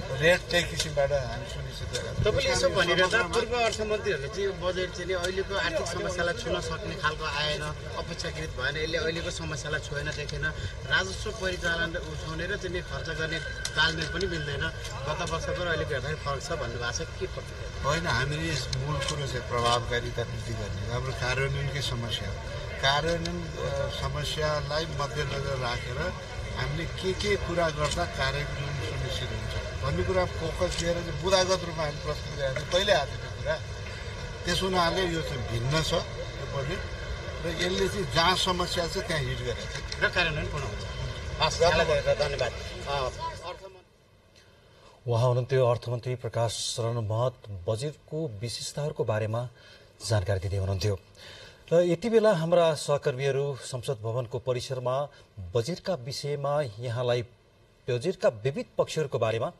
रेट त्यही किसिमबाट हामी सुनिश्चित गरेका छौँ। तपाईँले यसो भनिरहँदा पूर्व अर्थमन्त्रीहरूले चाहिँ यो बजेट चाहिँ नि अहिलेको आर्थिक समस्यालाई छुन सक्ने खालको आएन, अपेक्षाकृत भएन, यसले अहिलेको समस्यालाई छोएन देखेन, राजस्व परिचालन उठाउने र चाहिँ खर्च गर्ने तालमेल पनि मिल्दैन, गत वर्षको र अहिलेको हेर्दाखेरि फरक छ भन्नुभएको छ। के प्रतिक्रिया? होइन, हामीले यस मूल कुरो चाहिँ प्रभावकारिता वृद्धि गर्ने हाम्रो कार्यान्वयनकै समस्या हो। कार्यान्वयन समस्यालाई मध्यनजर राखेर हामीले के कुरा गर्दा कार्यान्वयन सुनिश्चित हुन्छ भन्ने कुरा फोकस दिएर चाहिँ बुदागत रूपमा हामी प्रस्तुत गरेका थियौँ पहिल्यै आएको थियो कुरा। त्यस हुनाले यो चाहिँ भिन्न छ यो बजेट र यसले चाहिँ जहाँ समस्या छ त्यहाँ हिट गरेको छ र कार्यान्वयन पूर्ण हुन्छ। धन्यवाद। उहाँ हुनुहुन्थ्यो अर्थमन्त्री प्रकाश शरण महत। बजेटको विशेषताहरूको बारेमा जानकारी दिँदै हुनुहुन्थ्यो। र यति बेला हाम्रा सहकर्मीहरू संसद भवनको परिसरमा बजेटका विषयमा यहाँलाई बजेटका विविध पक्षहरूको बारेमा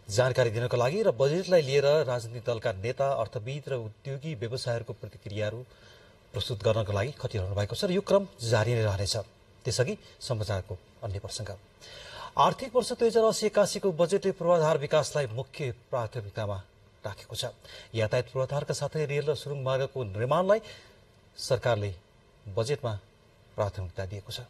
जानकारी दिनको लागि र बजेटलाई लिएर राजनीतिक दलका नेता, अर्थविद र उद्योगी व्यवसायहरूको प्रतिक्रियाहरू प्रस्तुत गर्नको लागि खटिरहनु भएको छ र यो क्रम जारी नै रहनेछ। त्यसअघि समाचारको अन्य प्रसङ्ग। आर्थिक वर्ष 2080-81 को बजेटले पूर्वाधार विकासलाई मुख्य प्राथमिकतामा राखेको छ। यातायात पूर्वाधारका साथै रेल र सुरुङ मार्गको निर्माणलाई सरकारले बजेटमा प्राथमिकता दिएको छ।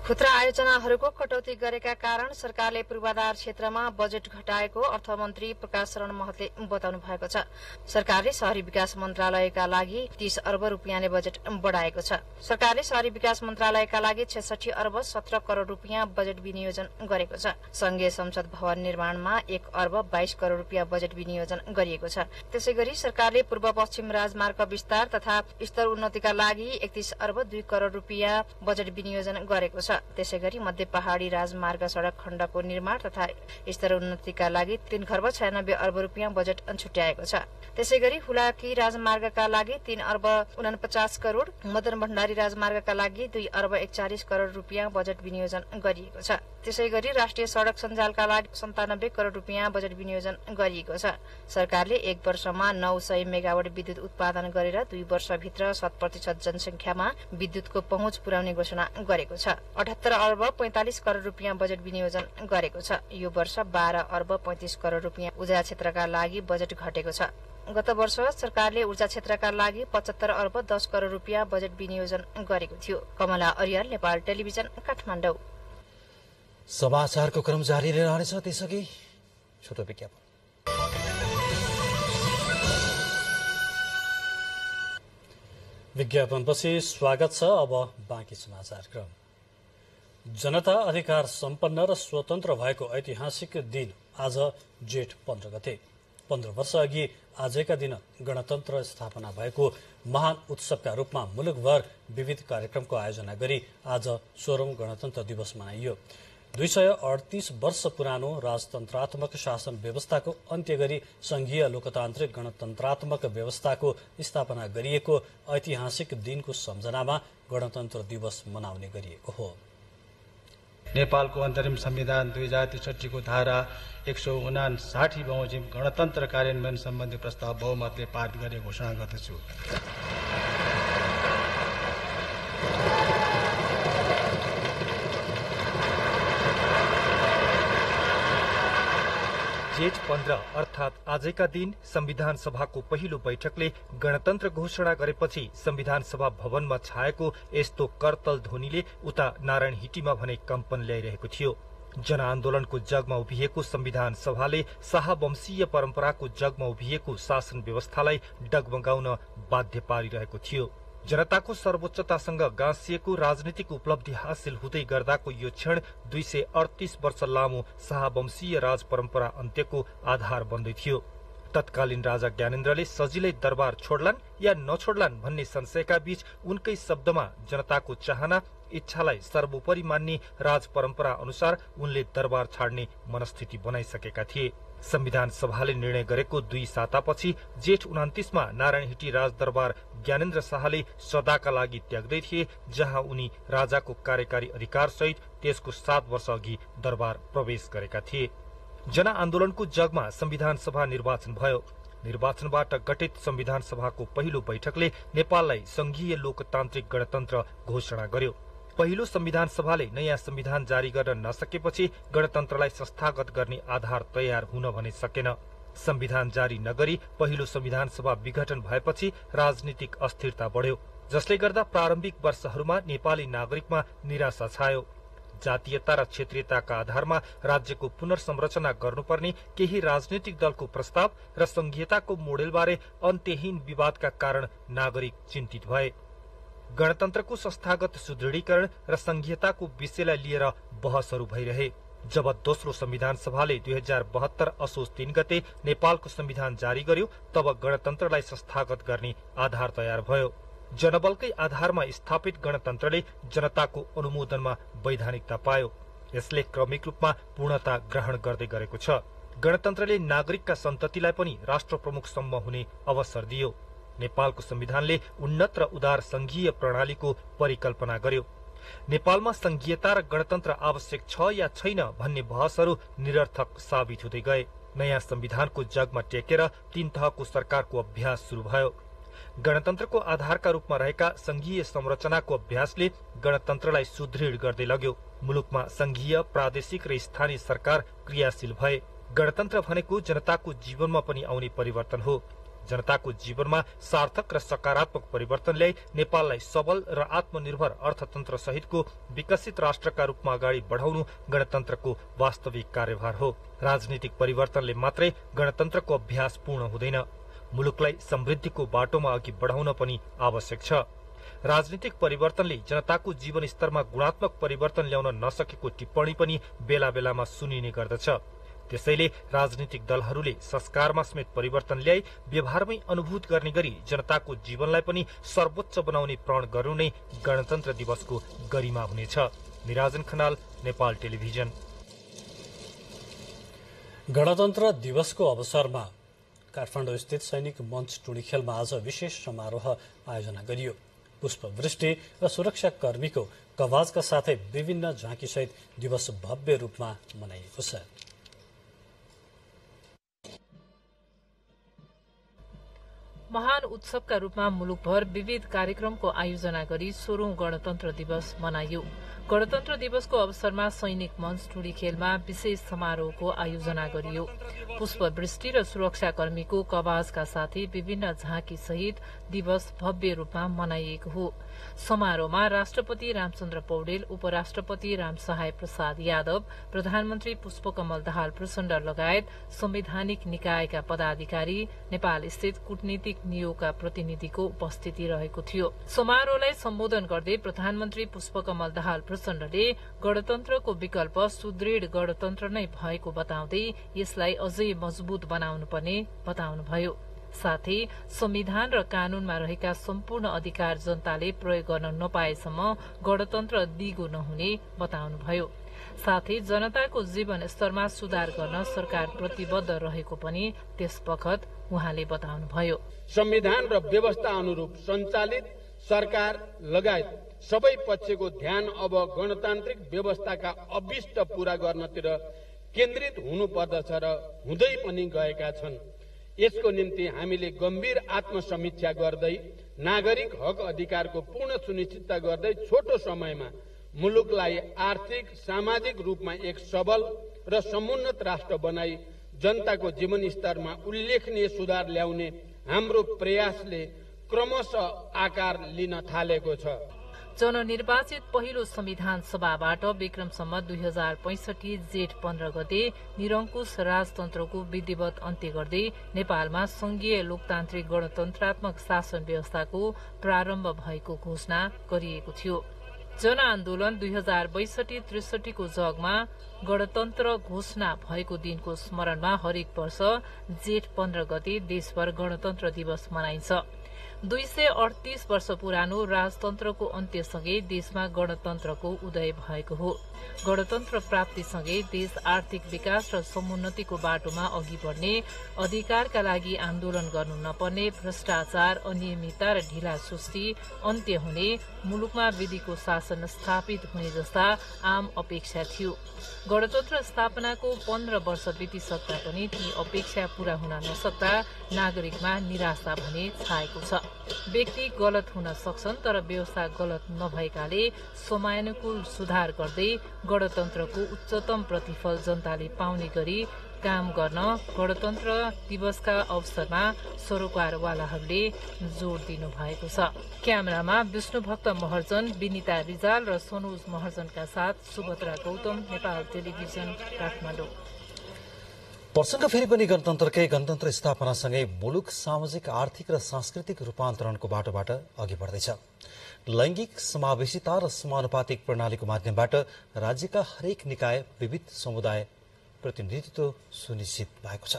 खुद्रा आयोजनाहरूको कटौती गरेका कारण सरकारले पूर्वाधार क्षेत्रमा बजेट घटाएको अर्थमन्त्री प्रकाश शरण महतले बताउनु भएको छ। सरकारले शहरी विकास मन्त्रालयका लागि 30 अर्ब रुपियाँले बजेट बढ़ाएको छ। सरकारले शहरी विकास मन्त्रालयका लागि 66 अर्ब 17 करोड़ रुपियाँ बजेट विनियोजन गरेको छ। संघीय संसद भवन निर्माणमा 1 अर्ब 22 करोड़ रुपियाँ बजेट विनियोजन गरिएको छ। त्यसैगरी सरकारले पूर्व पश्चिम राजमार्ग विस्तार तथा स्तर उन्नतिका लागि 31 अर्ब 2 करोड़ रुपियाँ बजेट विनियोजन गरेको छ। त्यसैगरी मध्य पहाड़ी राजमार्ग सड़क खण्डको निर्माण तथा स्तर उन्नतिका लागि 3 खर्ब 96 अर्ब रुपियाँ बजेट छुट्याएको छ। त्यसैगरी हुलाकी राजमार्गका लागि 3 अर्ब 49 करोड़, मदन भण्डारी राजमार्गका लागि 2 अर्ब 41 करोड़ रुपियाँ बजेट विनियोजन गरिएको छ। त्यसैगरी राष्ट्रिय सड़क सञ्जालका लागि 97 करोड़ रुपियाँ बजेट विनियोजन गरिएको छ। सरकारले 1 वर्षमा 900 मेगावाट विद्युत उत्पादन गरेर 2 वर्षभित्र 100% जनसंख्यामा विद्युतको पहुँच पुर्याउने घोषणा गरेको छ। 78 अर्ब 45 करोड़ रुपियाँ बजेट विनियोजन गरेको छ। यो वर्ष 12 अर्ब 35 करोड़ रुपियाँ ऊर्जा क्षेत्रका लागि बजेट घटेको छ। गत वर्ष सरकारले ऊर्जा क्षेत्रका लागि 75 अर्ब 10 करोड़ रुपियाँ बजेट विनियोजन गरेको थियो। कमला अरियाल, नेपाल टेलिभिजन, काठमाडौँ। समाचारको क्रम जारी नै रहनेछ। त्यसअघि छोटो विज्ञापन। विज्ञापनपछि स्वागत छ। अब बाँकी समाचार क्रम। जनता अधिकार सम्पन्न र स्वतन्त्र भएको ऐतिहासिक दिन आज जेठ 15 गते। 15 वर्ष अघि आजका दिन गणतन्त्र स्थापना भएको महान उत्सवका रूपमा मुलुकभर विविध कार्यक्रमको आयोजना गरी आज 16औं गणतन्त्र दिवस मनाइयो। 238 वर्ष पुरानो राजतन्त्रात्मक शासन व्यवस्थाको अन्त्य गरी संघीय लोकतान्त्रिक गणतन्त्रात्मक व्यवस्थाको स्थापना गरिएको ऐतिहासिक दिनको सम्झनामा गणतन्त्र दिवस मनाउने गरिएको हो। नेपालको अन्तरिम संविधान 2063 को धारा 159 बमोजिम गणतन्त्र कार्यान्वयन सम्बन्धी प्रस्ताव बहुमतले पारित गरे घोषणा गर्दछु। जेठ 15 अर्थात आजका दिन संविधान सभाको पहिलो बैठकले गणतन्त्र घोषणा गरेपछि संविधान सभा भवनमा छाएको यस्तो करतल ध्वनिले उता नारायण हिटीमा भने कम्पन ल्याइरहेको थियो। जनआन्दोलनको जगमा उभिएको संविधान सभाले शाहवंशीय परम्पराको जगमा उभिएको शासन व्यवस्थालाई डगमगाउन बाध्य पारिरहेको थियो। जनताको सर्वोच्चतासँग गाँसिएको राजनीतिक उपलब्धि हासिल हुँदै गर्दाको यो क्षण 238 वर्ष लामो शाहवंशीय राज परम्परा अन्त्यको आधार बन्दै थियो। तत्कालीन राजा ज्ञानेन्द्रले सजिलै दरबार छोड्लान् या नछोड्लान् भन्ने संशयका बीच उनकै शब्दमा जनताको चाहना इच्छालाई सर्वोपरि मान्ने राज परम्परा अनुसार उनले दरबार छाड्ने मनस्थिति बनाइसकेका थिए। संविधान सभाले निर्णय गरेको 2 सातापछि जेठ 29 मा नारायण हिटी राजदरबार ज्ञानेन्द्र शाहले सदाका लागि त्याग्दै थिए, जहाँ उनी राजाको कार्यकारी अधिकार सहित त्यसको 7 वर्ष अघि दरबार प्रवेश गरेका थिए। जनआन्दोलनको जगमा संविधान सभा निर्वाचन भयो। निर्वाचनबाट गठित संविधान सभाको पहिलो बैठकले नेपाललाई संघीय लोकतान्त्रिक गणतन्त्र घोषणा गर्यो। पहिलो संविधान सभाले नयाँ संविधान जारी गर्न नसकेपछि गणतन्त्रलाई संस्थागत गर्ने आधार तयार हुन भने सकेन। संविधान जारी नगरी पहिलो संविधान सभा विघटन भएपछि राजनीतिक अस्थिरता बढ्यो, जसले गर्दा प्रारम्भिक वर्षहरूमा नेपाली नागरिकमा निराशा छायो। जातीयता र क्षेत्रीयताका आधारमा राज्यको पुनर्संरचना गर्नुपर्ने केही राजनीतिक दलको प्रस्ताव र संघीयताको मोडेलबारे अन्त्यहीन विवादका कारण नागरिक चिन्तित भए। गणतन्त्रको संस्थागत सुदृढीकरण र संघीयताको विषयलाई लिएर बहसहरू भइरहे। जब दोस्रो संविधान सभाले 2072 असोज 3 गते नेपालको संविधान जारी गर्यो, तब गणतन्त्रलाई संस्थागत गर्ने आधार तयार भयो। जनबलकै आधारमा स्थापित गणतन्त्रले जनताको अनुमोदनमा वैधानिकता पायो। यसले क्रमिक रूपमा पूर्णता ग्रहण गर्दै गरेको छ। गणतन्त्रले नागरिकका सन्ततिलाई पनि राष्ट्र प्रमुखसम्म हुने अवसर दियो। नेपालको संविधानले उन्नत र उदार संघीय प्रणालीको परिकल्पना गर्यो। नेपालमा संघीयता र गणतन्त्र आवश्यक छ या छैन भन्ने बहसहरू निरर्थक साबित हुँदै गए। नयाँ संविधानको जगमा टेकेर 3 तहको सरकारको अभ्यास शुरू भयो। गणतन्त्रको आधारका रूपमा रहेका संघीय संरचनाको अभ्यासले गणतन्त्रलाई सुदृढ गर्दै लग्यो। मुलुकमा संघीय, प्रादेशिक र स्थानीय सरकार क्रियाशील भए। गणतन्त्र भनेको जनताको जीवनमा पनि आउने परिवर्तन हो। जनताको जीवनमा सार्थक र सकारात्मक परिवर्तन ल्याई नेपाललाई सबल र आत्मनिर्भर अर्थतन्त्र सहितको विकसित राष्ट्रका रूपमा अगाडि बढाउनु गणतन्त्रको वास्तविक कार्यभार हो। राजनीतिक परिवर्तनले मात्रै गणतन्त्रको अभ्यास पूर्ण हुँदैन। मुलुकलाई समृद्धिको बाटोमा अघि बढाउन पनि आवश्यक छ। राजनीतिक परिवर्तनले जनताको जीवन स्तरमा गुणात्मक परिवर्तन ल्याउन नसकेको टिप्पणी पनि बेला बेलामा सुनिने गर्दछ। त्यसैले राजनीतिक दलहरूले संस्कारमा समेत परिवर्तन ल्याई व्यवहारमै अनुभूत गर्ने गरी जनताको जीवनलाई पनि सर्वोच्च बनाउने प्रण गर्नु नै गणतन्त्र दिवसको गरिमा हुनेछ। निराजन खनाल, नेपाल टेलिभिजन। गणतन्त्र दिवसको अवसरमा काठमाडौँ स्थित सैनिक मञ्च टुँडीखेलमा आज विशेष समारोह आयोजना गरियो। पुष्पवृष्टि र सुरक्षाकर्मीको कवाजका साथै विभिन्न झाँकीसहित दिवस भव्य रूपमा मनाइएको छ। महान उत्सवका रूपमा मुलुकभर विविध कार्यक्रमको आयोजना गरी 16औं गणतन्त्र दिवस मनाइयो। गणतन्त्र दिवसको अवसरमा सैनिक मञ्च टुँडीखेलमा विशेष समारोहको आयोजना गरियो। पुष्पवृष्टि र सुरक्षाकर्मीको कवाजका साथै विभिन्न झाँकी सहित दिवस भव्य रूपमा मनाइएको हो। समारोहमा राष्ट्रपति रामचन्द्र पौडेल, उपराष्ट्रपति रामसहाय प्रसाद यादव, प्रधानमन्त्री पुष्पकमल दाहाल प्रचण्ड लगायत संवैधानिक निकायका पदाधिकारी, नेपाल स्थित कूटनीतिक नियोगका प्रतिनिधिको उपस्थिति रहेको थियो। समारोहलाई सम्बोधन गर्दै प्रधानमन्त्री पुष्पकमल दाहाल प्रचण्डले गणतन्त्रको विकल्प सुदृढ गणतन्त्र नै भएको बताउँदै यसलाई अझै मजबुत बनाउनुपर्ने बताउनुभयो। साथै संविधान र कानूनमा रहेका सम्पूर्ण अधिकार जनताले प्रयोग गर्न नपाएसम्म गणतन्त्र दिगो नहुने बताउनुभयो। साथै जनताको जीवन स्तरमा सुधार गर्न सरकार प्रतिबद्ध रहेको पनि त्यसबखत उहाँले बताउनुभयो। संविधान र व्यवस्था अनुरूप सञ्चालित सरकार लगायत सबै पक्षको ध्यान अब गणतान्त्रिक व्यवस्थाका अभिष्ट पूरा गर्नतिर केन्द्रित हुनुपर्दछ र हुँदै पनि गएका छन्। यसको निम्ति हामीले गम्भीर आत्मसमीक्षा गर्दै नागरिक हक अधिकारको पूर्ण सुनिश्चितता गर्दै छोटो समयमा मुलुकलाई आर्थिक सामाजिक रूपमा एक सबल र समुन्नत राष्ट्र बनाई जनताको जीवन स्तरमा उल्लेखनीय सुधार ल्याउने हाम्रो प्रयासले क्रमशः आकार लिन थालेको छ। जननिर्वाचित पहिलो संविधान सभाबाट विक्रमसम्म 2065 जेठ 15 गते निरङ्कुश राजतन्त्रको विधिवत अन्त्य गर्दै नेपालमा संघीय लोकतान्त्रिक गणतन्त्रात्मक शासन व्यवस्थाको प्रारम्भ भएको घोषणा गरिएको थियो। जनआन्दोलन 2062-63 को जगमा गणतन्त्र घोषणा भएको दिनको स्मरणमा हरेक वर्ष जेठ 15 गते देशभर गणतन्त्र दिवस मनाइन्छ। 238 वर्ष पुरानो राजतन्त्रको अन्त्यसँगै देशमा गणतन्त्रको उदय भएको हो। गणतन्त्र प्राप्तिसँगै देश आर्थिक विकास र समुन्नतिको बाटोमा अघि बढ्ने, अधिकारका लागि आन्दोलन गर्नु नपर्ने, भ्रष्टाचार, अनियमितता र ढिला सुस्ती अन्त्य हुने, मुलुकमा विधिको शासन स्थापित हुने जस्ता आम अपेक्षा थियो। गणतन्त्र स्थापनाको 15 वर्ष बितिसक्दा पनि ती अपेक्षा पूरा हुन नसक्दा नागरिकमा निराशा भने छाएको छ। व्यक्ति गलत हुन सक्छन्, तर व्यवस्था गलत नभएकाले समयानुकूल सुधार गर्दै गणतन्त्रको उच्चतम प्रतिफल जनताले पाउने गरी काम गर्न गणतन्त्र दिवसका अवसरमा सरोकारवालाहरूले जोड़ दिनु भएको छ। क्यामेरामा विष्णुभक्त महर्जन, विनिता रिजाल र सोनुज महर्जनका साथ सुभद्रा गौतम, नेपाल टेलिभिजन, काठमाडौँ। प्रसंग फेरि पनि गणतन्त्र स्थापनासँगै मुलुक सामाजिक, आर्थिक र सांस्कृतिक रूपान्तरणको बाटोबाट अघि बढ्दैछ। लैंगिक समावेशिता र समानुपातिक प्रणालीको माध्यमबाट राज्यका हरेक निकाय, विविध समुदाय प्रतिनिधित्व सुनिश्चित भएको छ।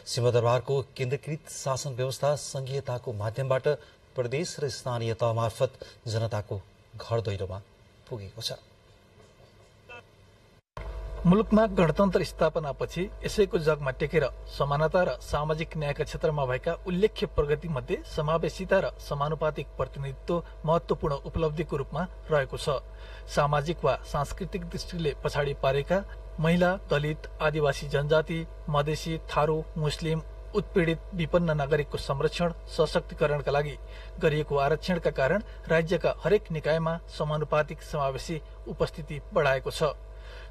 सिंहदरबारको केन्द्रीकृत शासन व्यवस्था संघीयताको माध्यमबाट प्रदेश र स्थानीय तह मार्फत जनताको घर दैलोमा पुगेको छ। मुलुकमा गणतन्त्र स्थापनापछि यसैको जगमा टेकेर समानता र सामाजिक न्यायका क्षेत्रमा भएका उल्लेख्य प्रगति मध्ये समावेशिता र समानुपातिक प्रतिनिधित्व महत्वपूर्ण उपलब्धिको रूपमा रहेको छ। सामाजिक वा सांस्कृतिक दृष्टिले पछाडि पारेका महिला, दलित, आदिवासी जनजाति, मधेसी, थारू, मुस्लिम, उत्पीडित, विपन्न नागरिकको संरक्षण, सशक्तिकरणका लागि गरिएको आरक्षणका कारण राज्यका हरेक निकायमा समानुपातिक समावेशी उपस्थिति बढाएको छ।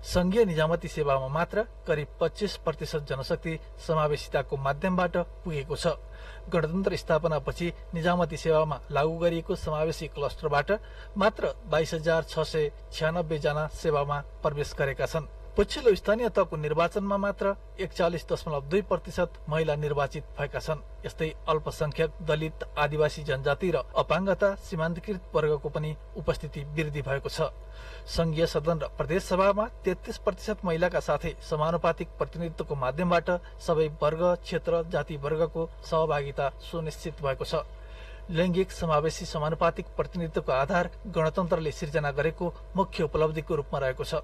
संघीय निजामती सेवामा मात्र करिब 25% जनशक्ति समावेशिताको माध्यमबाट पुगेको छ। गणतन्त्र स्थापनापछि निजामती सेवामा लागू गरिएको समावेशी क्लस्टरबाट मात्र 22,696 जना सेवामा प्रवेश गरेका छन्। पछिल्लो स्थानीय तहको निर्वाचनमा मात्र 41.2% महिला निर्वाचित भएका छन्। यस्तै अल्पसंख्यक, दलित, आदिवासी जनजाति र अपाङ्गता सीमान्तकृत वर्गको पनि उपस्थिति वृद्धि भएको छ। संघीय सदन र प्रदेश सभामा 33% महिलाका साथै समानुपातिक प्रतिनिधित्वको माध्यमबाट सबै वर्ग, क्षेत्र, जाति वर्गको सहभागिता सुनिश्चित भएको छ। लैंगिक समावेशी समानुपातिक प्रतिनिधित्वको आधार गणतन्त्रले सिर्जना गरेको मुख्य उपलब्धिको रूपमा रहेको छ।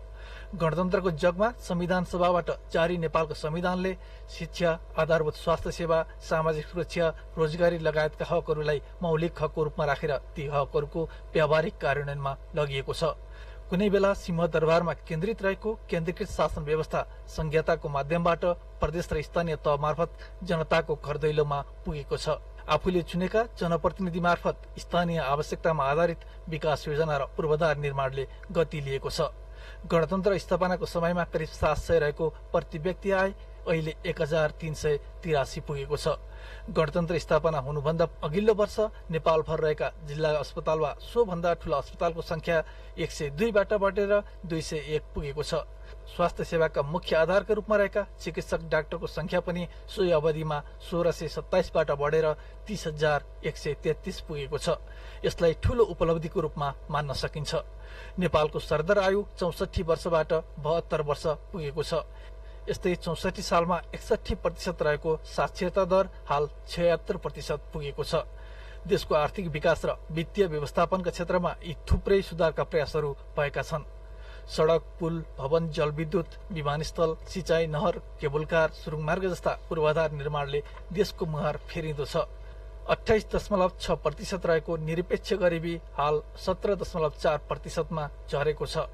गणतन्त्रको जगमा संविधान सभाबाट जारी नेपालको संविधानले शिक्षा, आधारभूत स्वास्थ्य सेवा, सामाजिक सुरक्षा, रोजगारी लगायतका हकहरूलाई मौलिक हकको रूपमा राखेर ती हकहरूको व्यावहारिक कार्यान्वयनमा लगिएको छ। कुनै बेला सिंहदरबारमा केन्द्रित रहेको केन्द्रीकृत शासन व्यवस्था संघीयताको माध्यमबाट प्रदेश र स्थानीय तह मार्फत जनताको घर दैलोमा पुगेको छ। आफूले चुनेका जनप्रतिनिधि मार्फत स्थानीय आवश्यकतामा आधारित विकास योजना र पूर्वाधार निर्माणले गति लिएको छ। गणतन्त्र स्थापनाको समयमा करिब 700 रहेको प्रति व्यक्ति आय अहिले 1383 पुगेको छ। गणतन्त्र स्थापना हुनुभन्दा अघिल्लो वर्ष नेपालभर रहेका जिल्ला अस्पताल वा सोभन्दा ठूला अस्पतालको संख्या 102बाट बढेर 201 पुगेको छ। स्वास्थ्य सेवाका मुख्य आधारका रूपमा रहेका चिकित्सक डाक्टरको संख्या पनि सोही अवधिमा 1627बाट बढेर 30,133 पुगेको छ। यसलाई ठूलो उपलब्धिको रूपमा मान्न सकिन्छ। नेपालको सरदर आयु 64 वर्षबाट 72 वर्ष पुगेको छ। यस्तै 64 सालमा 61% रहेको साक्षरता दर हाल 76% पुगेको छ। देशको आर्थिक विकास र वित्तीय व्यवस्थापनका क्षेत्रमा यी थुप्रै सुधारका प्रयासहरू भएका छन्। सड़क, पुल, भवन, जलविद्युत, विमानस्थल, सिंचाई, नहर, केबुलकार, सुरुङमार्ग जस्ता पूर्वाधार निर्माणले देशको मुहार फेरिँदो छ। 28.6% रहेको निरपेक्ष गरिबी हाल 17.4%मा झरेको छ।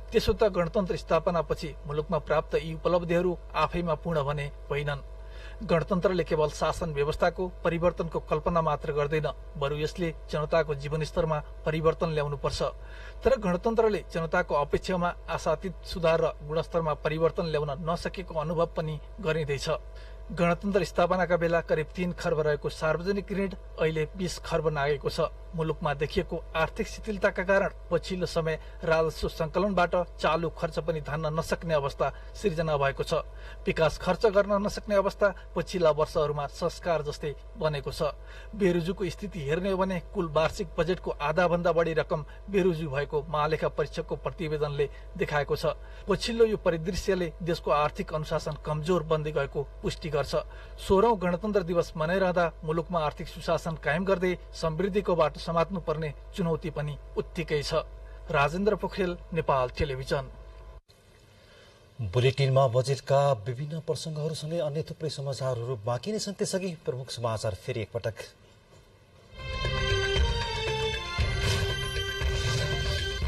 त्यसो त गणतन्त्र स्थापनापछि मुलुकमा प्राप्त यी उपलब्धिहरू आफैमा पूर्ण भने होइनन्। गणतन्त्रले केवल शासन व्यवस्थाको परिवर्तनको कल्पना मात्र गर्दैन, बरु यसले जनताको जीवनस्तरमा परिवर्तन ल्याउनुपर्छ। तर गणतन्त्रले जनताको अपेक्षामा आशातीत सुधार र गुणस्तरमा परिवर्तन ल्याउन नसकेको अनुभव पनि गरिँदैछ। गणतन्त्र स्थापनाका बेला करिब 3 खर्ब रहेको सार्वजनिक ऋण अहिले 20 खर्ब नागेको छ। मुलुकमा देखिएको आर्थिक शिथिलताका कारण पछिल्लो समय राजस्व संकलनबाट चालू खर्च पनि धान्न नसक्ने अवस्था सिर्जना भएको छ। विकास खर्च गर्न नसक्ने अवस्था पछिल्ला वर्षहरूमा संस्कार जस्तै बनेको छ। बेरोजुको स्थिति हेर्ने हो भने कुल वार्षिक बजेटको आधा भन्दा बढी रकम बेरोजु भएको महालेखा परीक्षकको प्रतिवेदनले देखाएको छ। पछिल्लो यो परिदृश्यले देशको आर्थिक अनुशासन कमजोर बन्दै गएको पुष्टि गर्छ। 16औं गणतन्त्र दिवस मनाइरहँदा मुलुकमा आर्थिक सुशासन कायम गर्दै समृद्धिको बाटो समात्नुपर्ने चुनौती पनि उत्तिकै छ। राजेन्द्र पोखरेल, नेपाल टेलिभिजन। बुलेटिनमा बजेटका विभिन्न प्रसंगहरूसँगै अन्य थुप्रै समाचारहरू बाँकी नै छन्। त्यसअघि प्रमुख समाचार फेरि एकपटक।